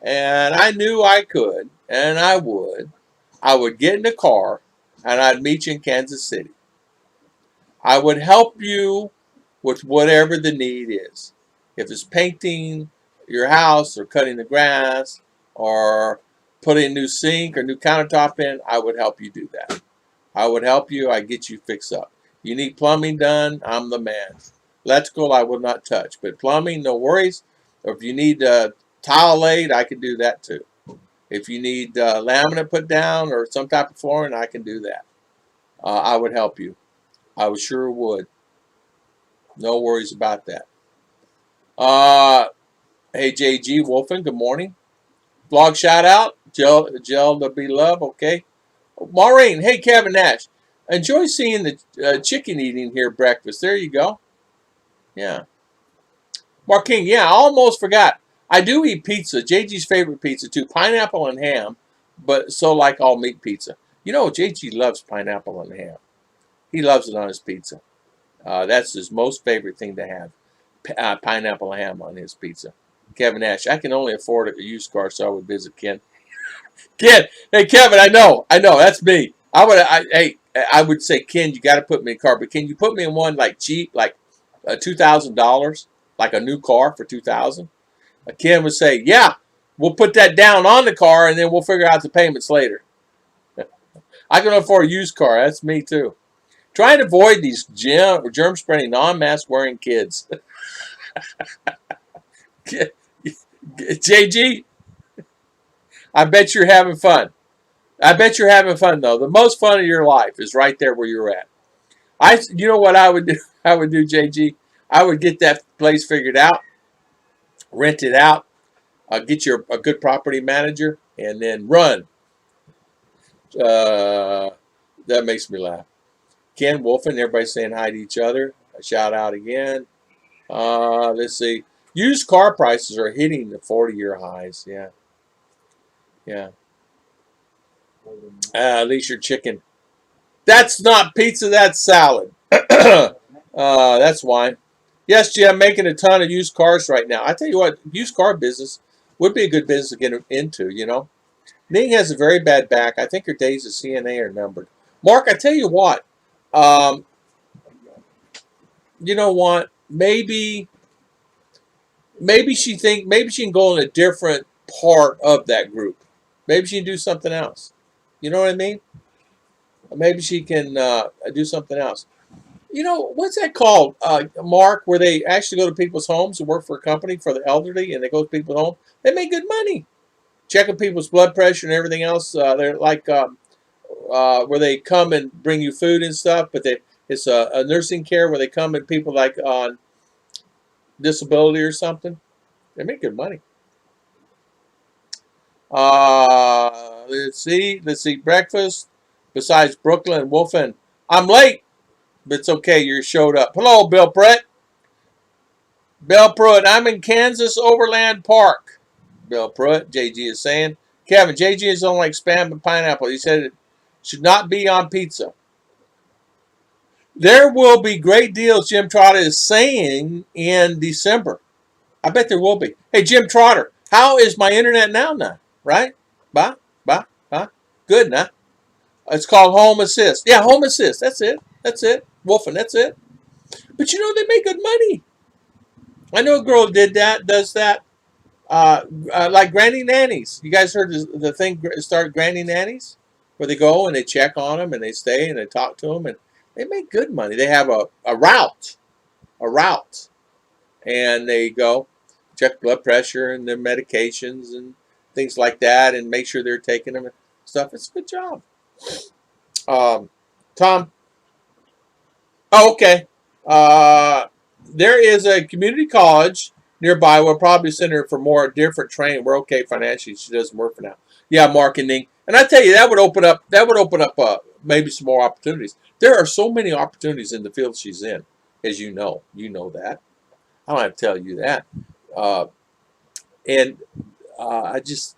and I knew I could, and I would get in the car, and I'd meet you in Kansas City. I would help you with whatever the need is. If it's painting your house or cutting the grass or putting a new sink or new countertop in, I would help you do that. I would help you. I'd get you fixed up. You need plumbing done, I'm the man. Electrical, I will not touch. But plumbing, no worries. Or if you need tile laid, I can do that too. If you need laminate put down or some type of flooring, I can do that. I would help you. I would sure would. No worries about that. Uh, hey, JG Wolfen, good morning. Vlog shout out. Gel to be loved. Okay. Maureen, hey, Kevin Nash. Enjoy seeing the chicken eating here breakfast. There you go. Yeah. Mark King, yeah, I almost forgot. I do eat pizza. JG's favorite pizza too. Pineapple and ham, but so like all meat pizza. You know, JG loves pineapple and ham. He loves it on his pizza. That's his most favorite thing to have. Pineapple and ham on his pizza. Kevin Nash, I can only afford a used car, so I would visit Ken. Ken, hey Kevin, I know, that's me. I would say Ken, you got to put me in a car, but can you put me in one like cheap, like $2,000, like a new car for 2,000? Ken would say, yeah, we'll put that down on the car, and then we'll figure out the payments later. I can afford a used car. That's me too. Try to avoid these germ spreading, non-mask wearing kids. JG, I bet you're having fun. I bet you're having fun though. The most fun of your life is right there where you're at. You know what I would do? I would do, JG. I would get that place figured out, rent it out, get you a good property manager, and then run. Uh, that makes me laugh. Ken Wolfen, everybody saying hi to each other. A shout out again. Let's see. Used car prices are hitting the 40-year highs. Yeah, yeah. At least your chicken. That's not pizza. That's salad. That's wine. Yes, Jim, making a ton of used cars right now. I tell you what, used car business would be a good business to get into. You know, Ning has a very bad back. I think her days of CNA are numbered. Mark, I tell you what. Um, you know what? Maybe she can go in a different part of that group. Maybe she can do something else. You know what I mean? Maybe she can do something else. You know, what's that called, Mark, where they actually go to people's homes and work for a company for the elderly, and they go to people's home? They make good money checking people's blood pressure and everything else. They're like where they come and bring you food and stuff, but it's a nursing care where they come and people like on disability or something. They make good money. Let's see. Breakfast. Besides Brooklyn and Wolfen, I'm late, but it's okay. You showed up. Hello, Bill Pruitt. Bill Pruitt. I'm in Kansas Overland Park. Bill Pruitt. JG is saying. Kevin, JG is on like spam and pineapple. He said it should not be on pizza. There will be great deals, Jim Trotter is saying, in December. I bet there will be. Hey, Jim Trotter, how is my internet now? Right? Bah, bah, bah. Good, nah. It's called Home Assist. Yeah, Home Assist. That's it. That's it. Wolfen, that's it. But you know, they make good money. I know a girl did that, does that. Like Granny Nannies. You guys heard the thing start Granny Nannies? Where they go and they check on them and they stay and they talk to them and they make good money. They have a route. And they go check blood pressure and their medications and things like that and make sure they're taking them and stuff. It's a good job. Tom. Oh, okay. Uh, there is a community college nearby. We'll probably send her for more different training. We're okay financially. She doesn't work for now. Yeah, marketing. And I tell you, that would open up. Maybe some more opportunities. There are so many opportunities in the field she's in, as you know. You know that. I don't have to tell you that. Uh, and I just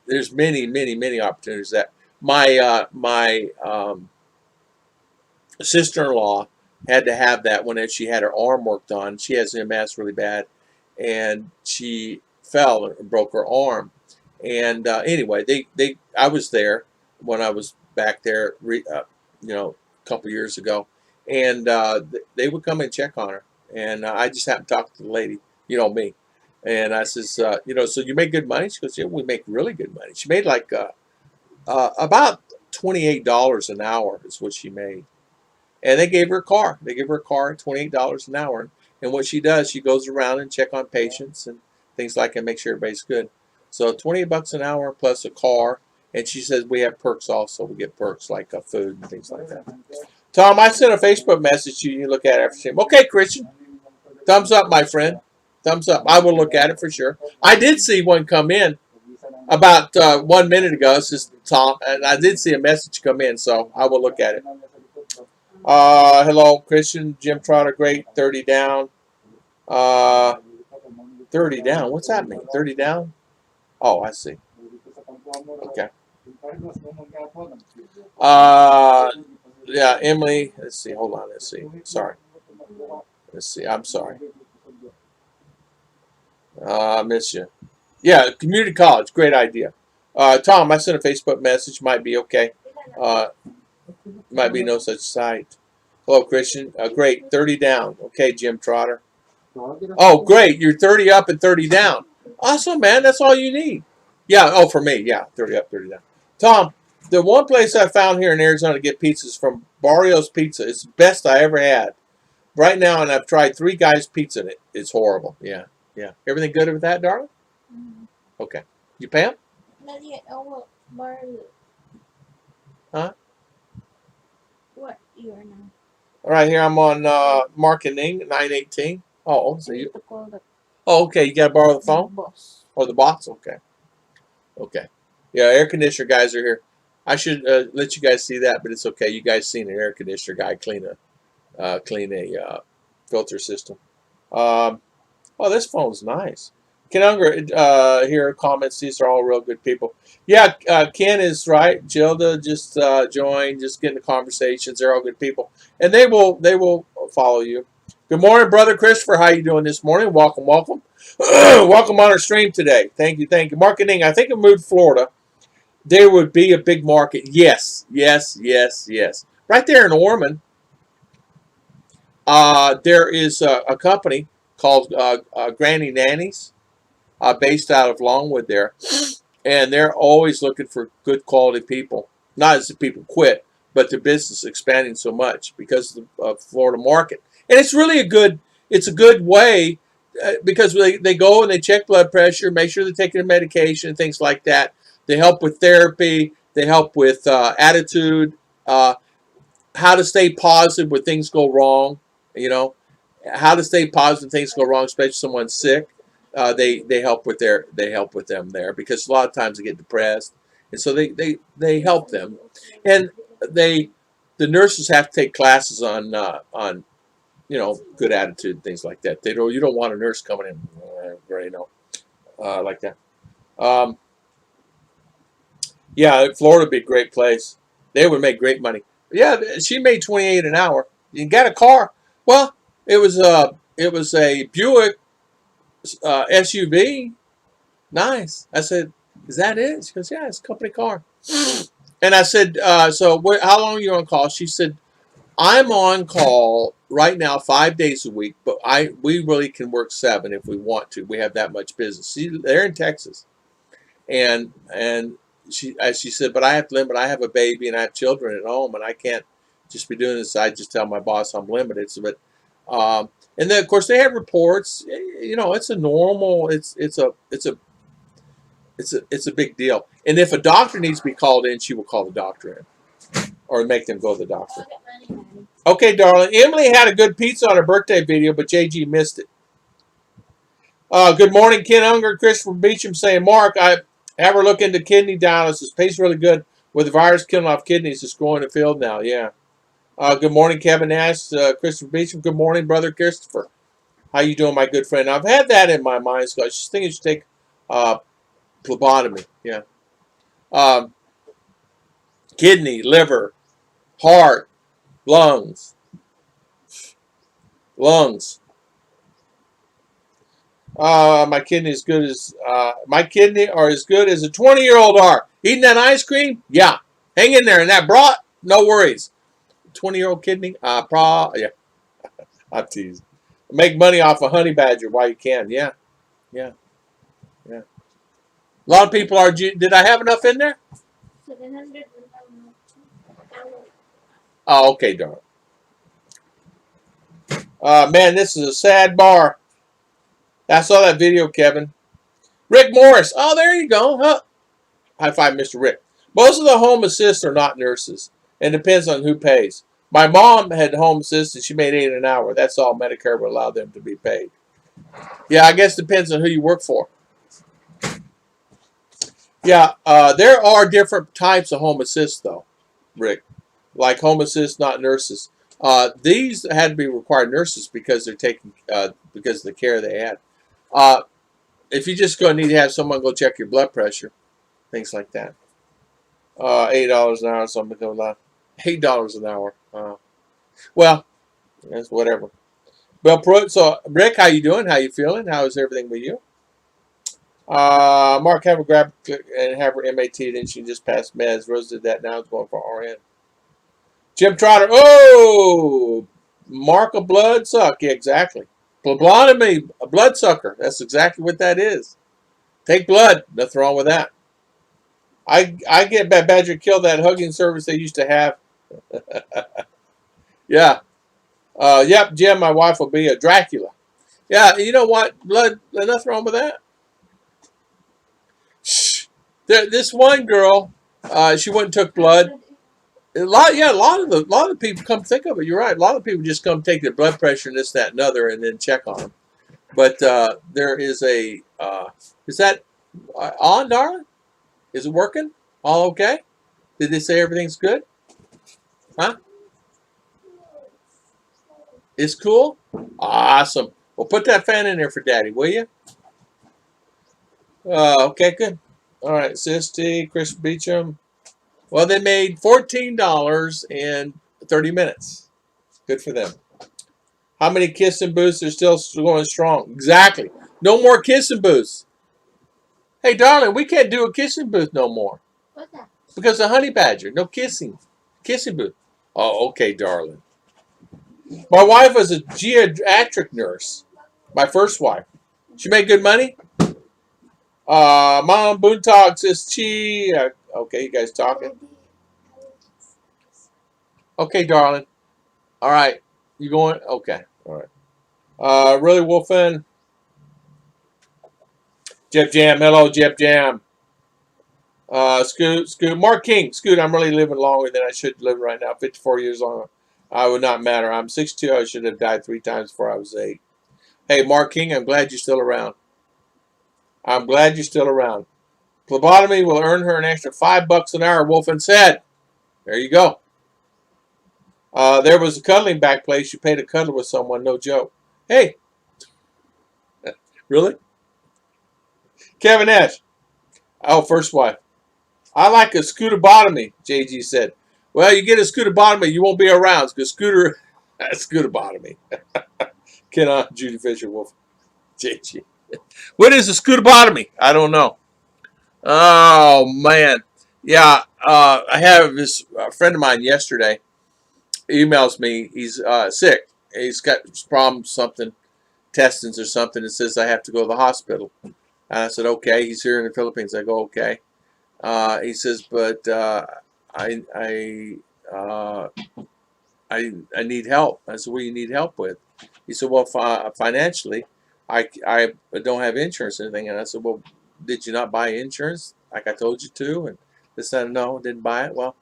there's many opportunities that my sister-in-law had to have that when she had her arm worked on. She has MS really bad, and she fell and broke her arm. And anyway, I was there when I was back there, a couple years ago, and they would come and check on her. And I just happened to talk to the lady, me. And I says, so you make good money? She goes, yeah, we make really good money. She made like about $28 an hour is what she made. And they gave her a car. They gave her a car at $28 an hour. And what she does, she goes around and check on patients and things like that, make sure everybody's good. So $28 an hour plus a car. And she says we have perks also. We get perks like food and things like that. Tom, I sent a Facebook message to you. You look at it after stream. Okay, Christian. Thumbs up, my friend. Thumbs up. I will look at it for sure. I did see one come in about 1 minute ago. This is Tom, and I did see a message come in, so I will look at it. Hello, Christian. Jim Trotter, great. 30 down. 30 down. What's that mean? 30 down? Oh, I see. Okay. Yeah, Emily. Let's see. Hold on. Let's see. Sorry. Let's see. I'm sorry. I miss you. Yeah, community college. Great idea. Tom, I sent a Facebook message. Might be okay. Might be no such site. Hello, Christian. Great. 30 down. Okay, Jim Trotter. Oh, great. You're 30 up and 30 down. Awesome, man. That's all you need. Yeah. Oh, for me. Yeah. 30 up, 30 down. Tom, the one place I found here in Arizona to get pizzas from Barrio's Pizza. It's the best I ever had. Right now, and I've tried 3 Guys Pizza, and it's horrible. Yeah. Yeah. Everything good with that, darling? Okay. You pay 'em? Not yet. Oh, well, Barlow. Huh? What you are now? All right, here I'm on marketing 918. Oh, so you. To call the Oh, okay. You got to borrow the phone boss. or the box. Okay. Okay. Yeah, air conditioner guys are here. I should let you guys see that, but it's okay. You guys seen an air conditioner guy clean a filter system. Oh, this phone's nice. Ken Unger here comments. These are all real good people. Yeah, Ken is right. Gilda just joined, just getting the conversations. They're all good people, and they will follow you. Good morning, brother Christopher. How you doing this morning? Welcome, welcome, welcome on our stream today. Thank you, thank you. Marketing. I think I moved to Florida. There would be a big market. Yes, yes, yes, yes. Right there in Ormond, there is a company called Granny Nannies, based out of Longwood there, and they're always looking for good quality people. Not as the people quit, but the business expanding so much because of the Florida market, and it's really it's a good way because they go and they check blood pressure, make sure they're taking their medication, and things like that. They help with therapy. They help with attitude, how to stay positive when things go wrong. You know, how to stay positive when things go wrong, especially if someone's sick. They help with them there because a lot of times they get depressed, and so they help them, and the nurses have to take classes on good attitude and things like that. You don't want a nurse coming in like that. Yeah, Florida would be a great place. They would make great money. Yeah, she made 28 an hour. You got a car? Well, it was a Buick SUV. Nice. I said, is that it? She goes, yeah, it's a company car. And I said, so how long are you on call? She said, I'm on call right now 5 days a week, but we really can work 7 if we want to. We have that much business. They're in Texas, and she said, but I have to limit. I have a baby and I have children at home, and I can't just be doing this. I just tell my boss I'm limited. So, but and then of course they have reports. It's a normal. It's a big deal. And if a doctor needs to be called in, she will call the doctor in, or make them go to the doctor. Okay, darling. Emily had a good pizza on her birthday video, but JG missed it. Good morning, Ken Unger, Christopher Beecham saying, Mark, I have her look into kidney dialysis. Pays really good with the virus killing off kidneys. It's growing the field now. Yeah. Good morning, Kevin Nash, Christopher Beecham. Good morning, brother Christopher. How you doing, my good friend? I've had that in my mind, so I just think you should take phlebotomy. Yeah. Kidney, liver, heart, lungs. My kidney are as good as a 20-year-old are. Eating that ice cream? Yeah. Hang in there. And that brat? No worries. 20-year-old kidney? Yeah. I'm teasing. Make money off a honey badger while you can. Yeah. Yeah. Yeah. A lot of people are. Did I have enough in there? 700. Oh, okay, darling. Man, this is a sad bar. I saw that video, Kevin. Rick Morris. Oh, there you go. Huh? High five, Mr. Rick. Most of the home assists are not nurses, and depends on who pays. My mom had home assists, and she made $8 an hour. That's all Medicare would allow them to be paid. Yeah, I guess it depends on who you work for. Yeah, there are different types of home assists, though, Rick. Like home assists, not nurses. These had to be required nurses because they're taking because of the care they had. Uh, if you just go need to have someone go check your blood pressure, things like that. $8 an hour, something like that. $8 an hour. Well, that's whatever. Well, so Rick, how you doing? How you feeling? How is everything with you? Mark, have a grab and have her MAT. Then she just passed meds. Rose did that. Now it's going for RN. Jim Trotter. Oh, Mark, a blood suck. Yeah, exactly. Phlebotomy, a blood sucker. That's exactly what that is. Take blood. Nothing wrong with that. I get Badger killed that hugging service they used to have. Yeah. Yep, Jim, my wife will be a Dracula. Yeah, you know what? Blood, nothing wrong with that. Shh. This one girl, she went and took blood. A lot of the people come think of it. You're right. A lot of people just come take their blood pressure and this, that, and other, and then check on them. But there is a. Is that on, darling? Is it working? All okay? Did they say everything's good? Huh? It's cool. Awesome. Well, put that fan in there for Daddy, will you? Okay, good. All right, Sisty, Chris Beecham. Well, they made $14 in 30 minutes. Good for them. How many kissing booths are still going strong? Exactly. No more kissing booths. Hey, darling, we can't do a kissing booth no more. What's that? Because of honey badger. No kissing. Kissing booth. Oh, okay, darling. My wife was a geriatric nurse. My first wife. She made good money. Mom Boontalk says she. Okay, you guys talking? Okay, darling. All right. You going? Okay. All right. Really Wolfen. Jeff Jam. Hello, Jeff Jam. Scoot. Mark King. Scoot, I'm really living longer than I should live right now. 54 years on. I would not matter. I'm 62. I should have died 3 times before I was 8. Hey, Mark King, I'm glad you're still around. I'm glad you're still around. Phlebotomy will earn her an extra $5 an hour, Wolfen said. There you go. There was a cuddling back place. You paid to cuddle with someone, no joke. Hey, really? Kevin Nash. Oh, first wife. I like a scooterbotomy, JG said. Well, you get a scooterbotomy, you won't be around because scooterbotomy. Ken on, Judy Fisher, Wolf, JG. What is a scooterbotomy? I don't know. Oh, man. Yeah, I have this friend of mine yesterday emails me. He's sick. He's got problems, something, intestines or something. It says I have to go to the hospital. And I said, okay. He's here in the Philippines. I go, okay. He says, but I need help. I said, what do you need help with? He said, well, financially, I don't have insurance or anything. And I said, well, did you not buy insurance like I told you to? And they said, no, didn't buy it. Well,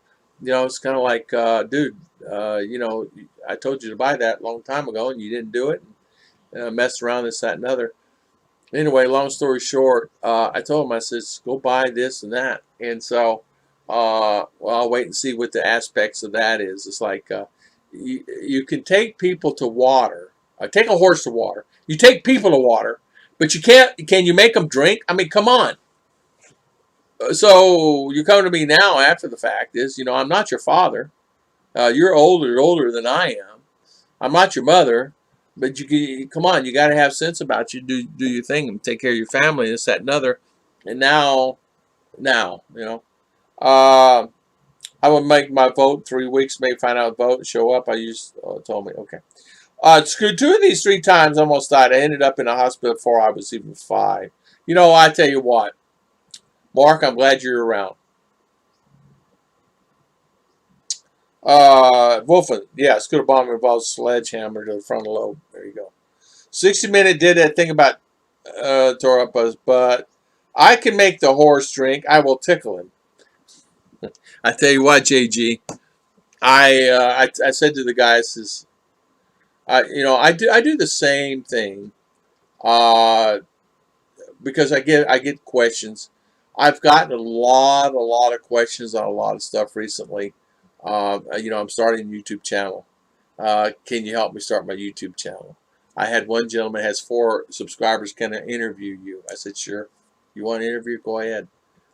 it's kind of like, dude, I told you to buy that a long time ago and you didn't do it. Messed around, this, that, and other. Anyway, long story short, I told him, I says, go buy this and that. And so, well, I'll wait and see what the aspects of that is. It's like you can take people to water. Take a horse to water. You take people to water, but you can't. Can you make them drink? I mean, come on. So you come to me now after the fact is, I'm not your father. You're older than I am. I'm not your mother. But you come on, you got to have sense about you. Do your thing and take care of your family. This, that, and other. And now, I would make my vote 3 weeks. Maybe find out vote, show up. Told me okay. Screwed 2 of these 3 times. Almost died. I ended up in a hospital before I was even 5. I tell you what, Mark. I'm glad you're around. Wolfen, yeah, scooter bomb involves sledgehammer to the frontal lobe. There you go. 60 Minute did that thing about tore up his butt. I can make the horse drink. I will tickle him. I tell you what, JG. I said to the guys is I do the same thing uh, because I get questions. I've gotten a lot of questions on a lot of stuff recently. I'm starting a YouTube channel. Can you help me start my YouTube channel? I had one gentleman has 4 subscribers. Can I interview you? I said sure. You want to interview? Go ahead.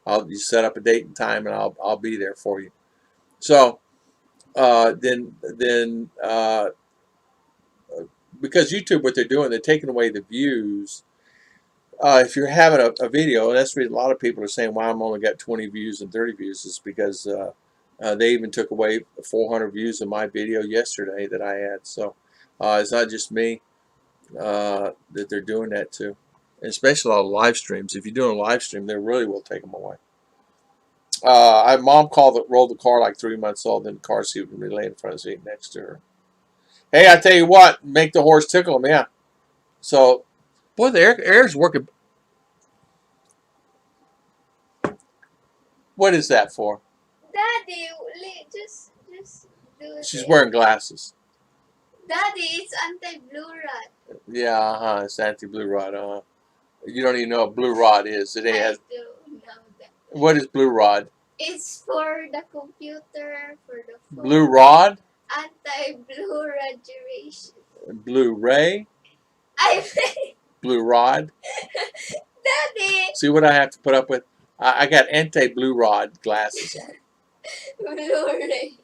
You set up a date and time, and I'll be there for you. So then because YouTube, what they're doing, they're taking away the views. If you're having a video, and that's the reason a lot of people are saying why I'm only got 20 views and 30 views is because they even took away 400 views of my video yesterday that I had. So it's not just me that they're doing that to, and especially a lot of live streams. If you're doing a live stream, they really will take them away. Mom rolled the car like 3 months old, and the car seat would be laying in front of the seat next to her. Hey, I tell you what, make the horse tickle him, yeah. So, boy, the air's working. What is that for? Daddy, just do She's it. wearing glasses. Daddy, it's anti-blue rod. Yeah, it's anti-blue rod. You don't even know what blue rod is. I do know that. What is blue rod? It's for the computer, for the phone. Blue rod? Anti-blue radiation. Blu-ray? Blue rod? Daddy! See what I have to put up with? I got anti-blue rod glasses on. Blu-ray.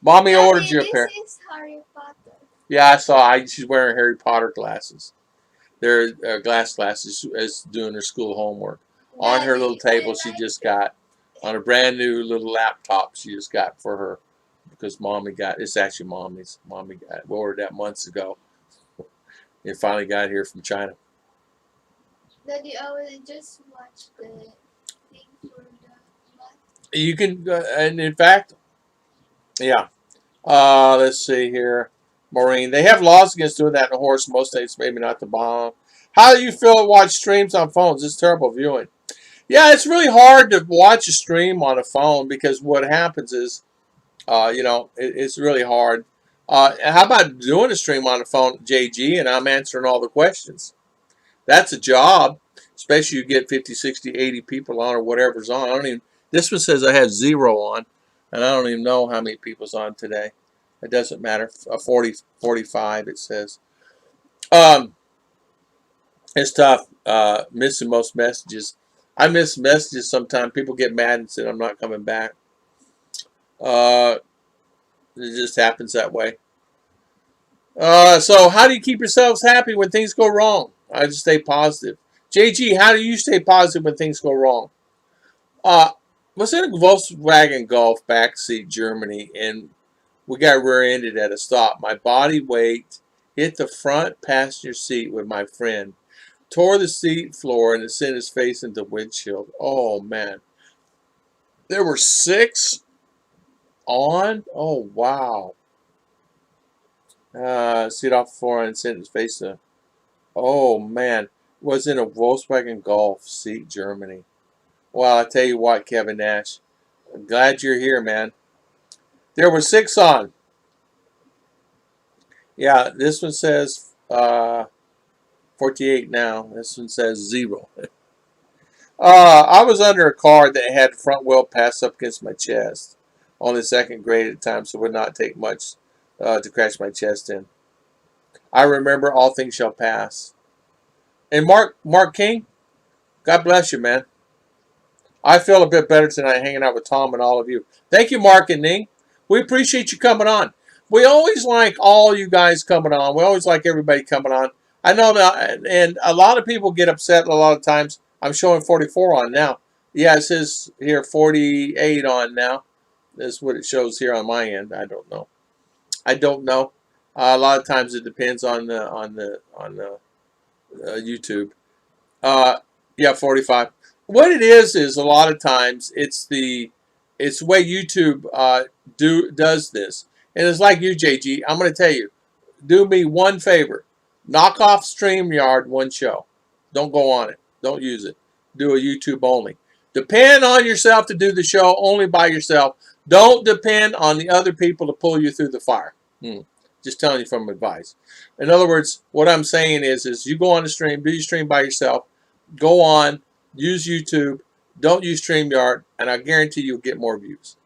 Mommy Daddy, ordered you a pair. This is Harry Potter. Yeah, I saw. She's wearing Harry Potter glasses. They're glasses as doing her school homework. On her little table she just got, on a brand new little laptop she just got for her, because Mommy got, it's actually Mommy's. Mommy got, we ordered that months ago. It finally got here from China. Daddy, I will just watch the thing for the month. You can, and in fact, yeah. Let's see here. Maureen, they have laws against doing that in a horse in most states, maybe not the bomb. How do you feel to watch streams on phones? It's terrible viewing. Yeah, it's really hard to watch a stream on a phone because what happens is, it's really hard. How about doing a stream on a phone, JG, and I'm answering all the questions? That's a job, especially you get 50, 60, 80 people on or whatever's on. I don't even, this one says I have 0 on, and I don't even know how many people's on today. It doesn't matter. 40, 45 it says. It's tough. Missing most messages. I miss messages sometimes. People get mad and say I'm not coming back. It just happens that way. So how do you keep yourselves happy when things go wrong? I just stay positive. JG, how do you stay positive when things go wrong? Was in a Volkswagen Golf backseat Germany, and we got rear-ended at a stop. My body weight hit the front passenger seat with my friend, tore the seat floor, and it sent his face into the windshield. Oh, man. There were 6 on? Oh, wow. Seat off the floor and sent his face to... Oh, man. Was in a Volkswagen Golf seat Germany. Well, I tell you what, Kevin Nash. I'm glad you're here, man. There were 6 on. Yeah, this one says 48 now. This one says 0. I was under a car that had front wheel pass up against my chest. Only 2nd grade at the time, so it would not take much to crash my chest in. I remember all things shall pass. And Mark King, God bless you, man. I feel a bit better tonight hanging out with Tom and all of you. Thank you, Mark and Ning. We appreciate you coming on. We always like all you guys coming on. We always like everybody coming on. I know that, and a lot of people get upset a lot of times. I'm showing 44 on now. Yeah, it says here 48 on now. That's what it shows here on my end. I don't know. A lot of times it depends on the YouTube. Yeah, 45. What it is a lot of times it's the way YouTube does this, and it's like you, JG. I'm going to tell you, do me one favor, knock off StreamYard one show. Don't go on it. Don't use it. Do a YouTube only. Depend on yourself to do the show only by yourself. Don't depend on the other people to pull you through the fire. Just telling you from advice. In other words, what I'm saying is you go on the stream, do your stream by yourself. Go on, use YouTube. Don't use StreamYard, and I guarantee you'll get more views.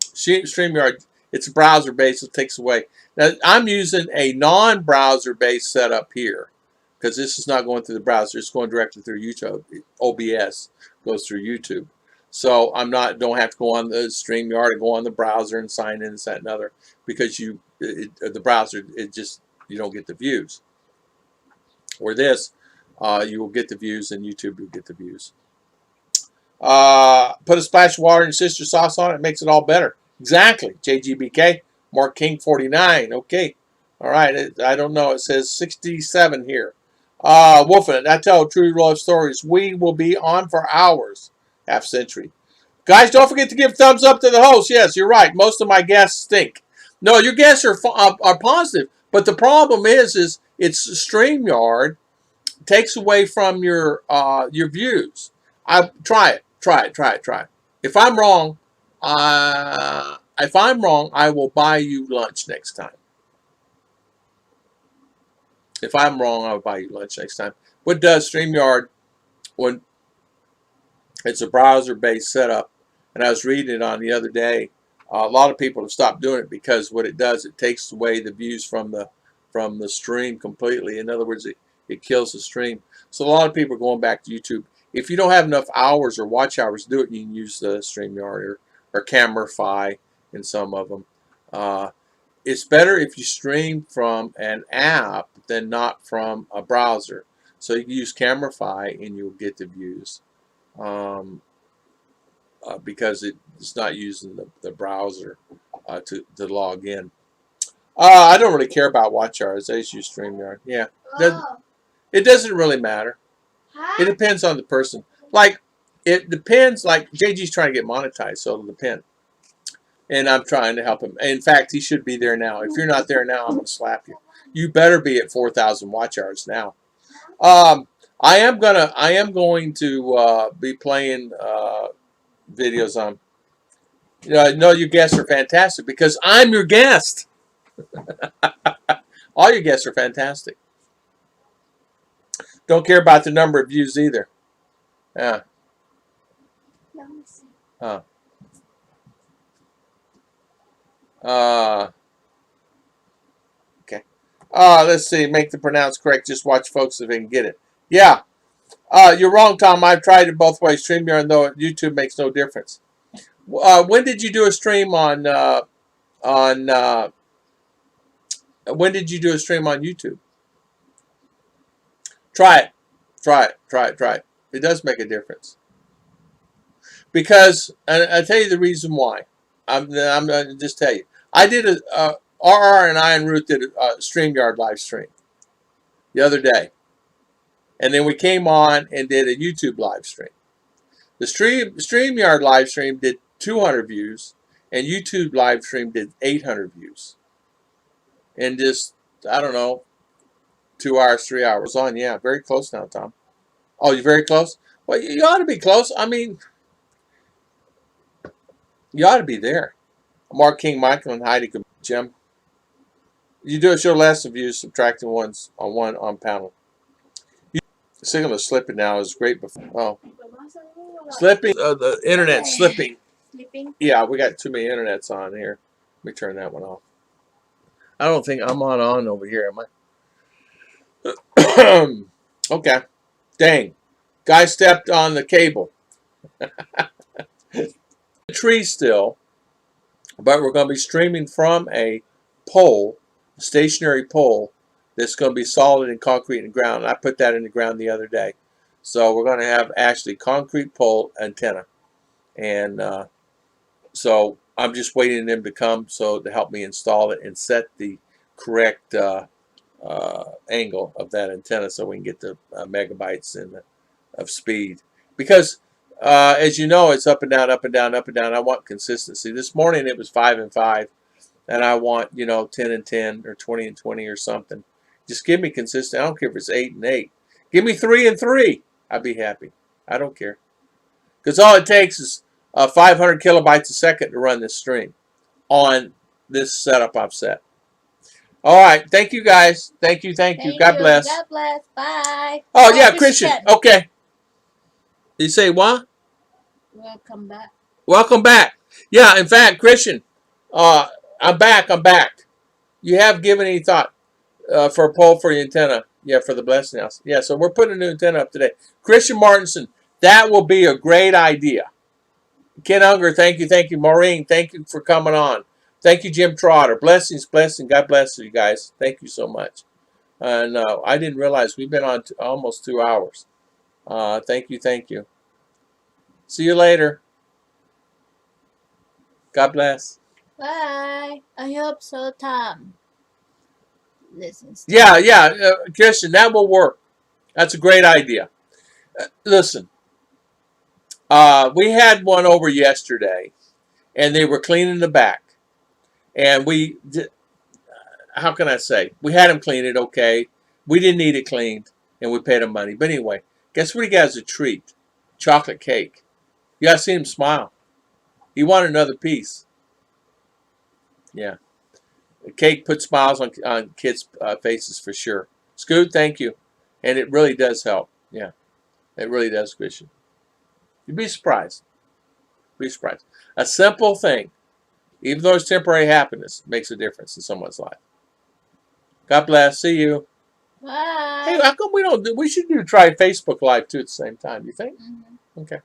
StreamYard, it's browser-based. It takes away. Now, I'm using a non-browser-based setup here because this is not going through the browser. It's going directly through YouTube. OBS goes through YouTube. So don't have to go on the StreamYard and go on the browser and sign in and that and other because the browser, you don't get the views. Or this, you will get the views and YouTube will get the views. Put a splash of water and sister sauce on it. It makes it all better. Exactly. JGBK. Mark King 49. Okay. All right. I don't know. It says 67 here. Wolfing. I tell true love stories. We will be on for hours. Half century. Guys, don't forget to give thumbs up to the host. Yes, you're right. Most of my guests stink. No, your guests are positive. But the problem is it's StreamYard takes away from your views. Try it. If I'm wrong, I will buy you lunch next time. If I'm wrong, I'll buy you lunch next time. What does StreamYard when it's a browser-based setup? And I was reading it on the other day. A lot of people have stopped doing it because what it does, it takes away the views from the stream completely. In other words, it kills the stream. So a lot of people are going back to YouTube. If you don't have enough hours or watch hours to do it, you can use the StreamYard or Camera-Fi in some of them. It's better if you stream from an app than not from a browser. So you can use Camera-Fi and you'll get the views because it's not using the browser to log in. I don't really care about watch hours. I just use StreamYard. Yeah. It doesn't really matter. It depends on the person. Like, it depends. Like, JG's trying to get monetized, so it'll depend. And I'm trying to help him. In fact, he should be there now. If you're not there now, I'm going to slap you. You better be at 4,000 watch hours now. I am going to be playing videos on. No, your guests are fantastic because I'm your guest. All your guests are fantastic. Don't care about the number of views either. Yeah. Okay. Let's see. Make the pronounce correct. Just watch folks if they can get it. Yeah. You're wrong, Tom. I've tried it both ways. StreamYard, though, YouTube makes no difference. When did you do a stream on when did you do a stream on YouTube? Try it. Try it. It does make a difference. Because, and I'll tell you the reason why. I'm going to just tell you. I did RR and I and Ruth did a StreamYard live stream the other day. And then we came on and did a YouTube live stream. The StreamYard live stream did 200 views, and YouTube live stream did 800 views. And just, I don't know, 2 hours, 3 hours on. Yeah, very close now, Tom. Oh, you're very close? Well, you ought to be close. I mean, you ought to be there. Mark King, Michael, and Heidi, Jim. You do a show less of views, subtracting ones on panel. The signal is slipping now. It was great before. Oh. Slipping. The internet slipping. Yeah, we got too many internets on here. Let me turn that one off. I don't think I'm on over here, am I? Okay. Dang. Guy stepped on the cable. Tree still, but we're going to be streaming from a pole, a stationary pole, that's going to be solid and concrete in the ground. And I put that in the ground the other day. So we're going to have actually concrete pole antenna. And so I'm just waiting them to come to help me install it and set the correct angle of that antenna so we can get the megabytes of speed. Because as you know, it's up and down, up and down, up and down. I want consistency. This morning it was 5 and 5, and I want 10 and 10 or 20 and 20 or something. Just give me consistent. I don't care if it's 8 and 8. Give me 3 and 3. I'd be happy. I don't care. Because all it takes is 500 kilobytes a second to run this stream on this setup I've set. All right. Thank you, guys. Thank you. Thank you. Thank God you. bless. God bless. Bye. Oh, Oh, yeah, Christian. Christian. Okay. You say what? Welcome back. Welcome back. Yeah, in fact, Christian, I'm back. I'm back. You have given any thought for a poll for your antenna? Yeah, for the blessing house. Yeah, so we're putting a new antenna up today. Christian Martinson, that will be a great idea. Ken Unger, thank you. Thank you. Maureen, thank you for coming on. Thank you, Jim Trotter. Blessings, blessing. God bless you guys. Thank you so much. And I didn't realize we've been on almost 2 hours. Thank you. Thank you. See you later. God bless. Bye. I hope so, Tom. Listen. Yeah, Christian, that will work. That's a great idea. Listen, we had one over yesterday, and they were cleaning the back. And how can I say? We had him clean it, okay. We didn't need it cleaned, and we paid him money. But anyway, guess what he got as a treat? Chocolate cake. You gotta see him smile. He wanted another piece. Yeah. The cake puts smiles on kids' faces for sure. Scoot, thank you. And it really does help. Yeah, it really does, Christian. You'd be surprised. Be surprised. A simple thing, even though it's temporary happiness, makes a difference in someone's life. God bless. See you. Bye. Hey, how come we don't do? We should try Facebook Live too at the same time. You think? Mm-hmm. Okay.